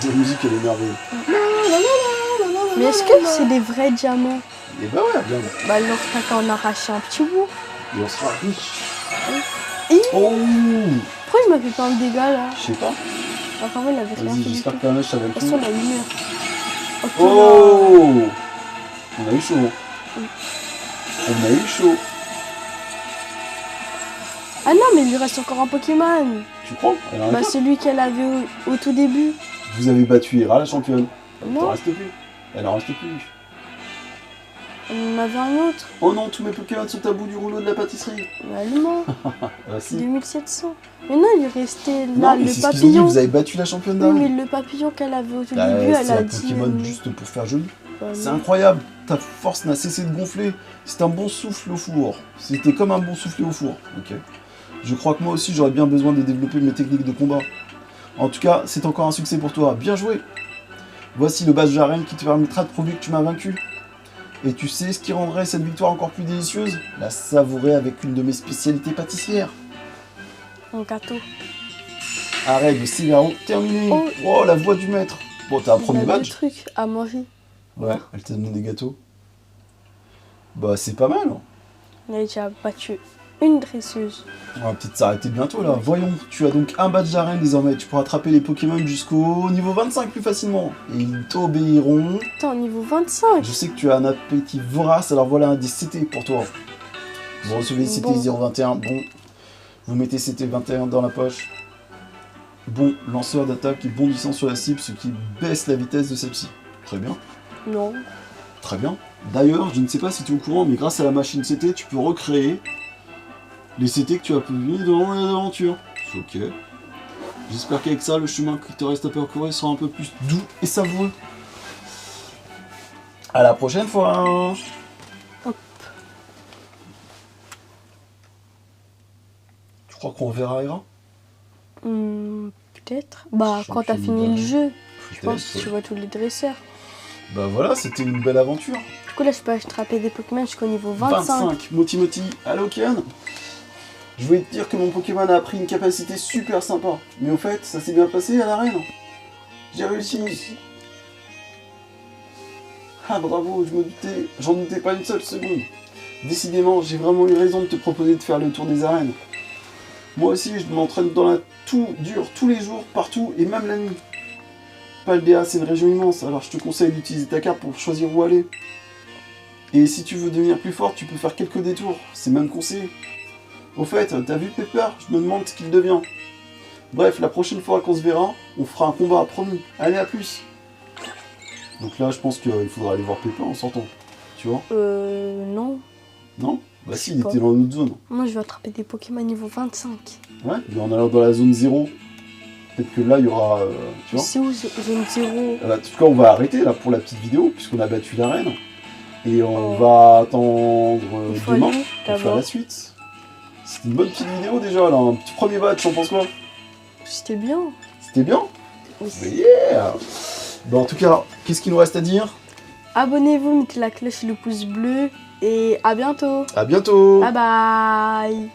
La musique, elle est merveilleuse. Mais est-ce que c'est des vrais diamants? Et bah ouais, bien. Bah alors t'as qu'à en arracher un petit bout. Et on sera riche. Hi. Oh, Pourquoi il m'a fait plein de dégâts là? je sais pas. Apparemment il avait rien Vas-y, fait du j'espère tout. que la mèche, ça va De le toute façon tuer. la lumière. Ok, là. Oh, on a eu chaud. Hein. On a eu chaud. Ah non mais il lui reste encore un Pokémon. Tu crois? Elle a un Bah cap. celui qu'elle avait au tout début. Vous avez battu Hera, la championne. Il Non. t'en reste plus. Elle en reste plus. On en avait un autre. Oh non, tous mes Pokémon sont à bout du rouleau de la pâtisserie. Allemand. Ah si. 2700. Mais non, il est resté là, Non, mais le c'est ce qu'ils ont dit, papillon. vous avez battu la championne Oui, mais d'Arène. le papillon qu'elle avait au tout Ah, début, elle c'est a un dit. Pokémon juste pour faire joli. bah, C'est non. incroyable. Ta force n'a cessé de gonfler. C'est un bon souffle au four. C'était comme un bon souffle au four. Ok. Je crois que moi aussi, j'aurais bien besoin de développer mes techniques de combat. En tout cas, c'est encore un succès pour toi. Bien joué. Voici le badge d'arène qui te permettra de prouver que tu m'as vaincu. Et tu sais ce qui rendrait cette victoire encore plus délicieuse? La savourer avec une de mes spécialités pâtissières. Un gâteau. Arrête de Célaro, terminé. Oh. Oh, la voix du maître. Bon, t'as un Il premier a deux badge? trucs à manger. Ouais, elle t'a donné des gâteaux. Bah, c'est pas mal. Hein. Il a déjà battu une dresseuse. On va peut-être s'arrêter bientôt là. Voyons, tu as donc un badge d'arène désormais. Tu pourras attraper les Pokémon jusqu'au niveau 25 plus facilement. Et ils t'obéiront. Putain, au niveau 25. Je sais que tu as un appétit vorace, alors voilà un des CT pour toi. Vous recevez CT Bon. 021, bon. Vous mettez CT 21 dans la poche. Bon lanceur d'attaque et bondissant sur la cible, ce qui baisse la vitesse de celle-ci. Très bien, Non. très bien. D'ailleurs, je ne sais pas si tu es au courant, mais grâce à la machine CT, tu peux recréer les CT que tu as pu vivre dans l'aventure. Ok. J'espère qu'avec ça, le chemin qui te reste à parcourir sera un peu plus doux et savoureux. À la prochaine fois. Hop. Tu crois qu'on verra Hera? Peut-être. Bah, quand t'as fini le jeu, je pense que Peut-être. tu vois tous les dresseurs. Bah voilà, c'était une belle aventure. Du coup, là, je peux attraper des Pokémon jusqu'au niveau 25. Moti Moti, allô Kian. Je voulais te dire que mon Pokémon a pris une capacité super sympa. Mais au fait, ça s'est bien passé à l'arène. J'ai réussi. Ah bravo, j'en doutais pas une seule seconde. Décidément, j'ai vraiment eu raison de te proposer de faire le tour des arènes. Moi aussi, je m'entraîne dans la tout dur, tous les jours, partout, et même la nuit. Paldea, c'est une région immense, alors je te conseille d'utiliser ta carte pour choisir où aller. Et si tu veux devenir plus fort, tu peux faire quelques détours, c'est même conseillé. Au fait, t'as vu Pepper? Je me demande ce qu'il devient. Bref, la prochaine fois qu'on se verra, on fera un combat, promis. Allez, à plus. Donc là, je pense qu'il faudra aller voir Pepper en sortant. Tu vois? Non. Non? Bah Je si, sais il pas. était dans une autre zone. Moi, je vais attraper des Pokémon niveau 25. Ouais, mais en allant dans la zone 0, peut-être que là, il y aura... tu vois? C'est où zone 0? En tout cas, on va arrêter là pour la petite vidéo, puisqu'on a battu l'arène. Et on Oh. va attendre Il faut demain aller pour faire d'abord. la suite. C'était une bonne petite vidéo déjà, là. Un petit premier match, on pense quoi? C'était bien. C'était bien? Oui. Yeah! Bon, en tout cas, qu'est-ce qu'il nous reste à dire? Abonnez-vous, mettez la cloche et le pouce bleu. Et à bientôt. À bientôt! Bye bye.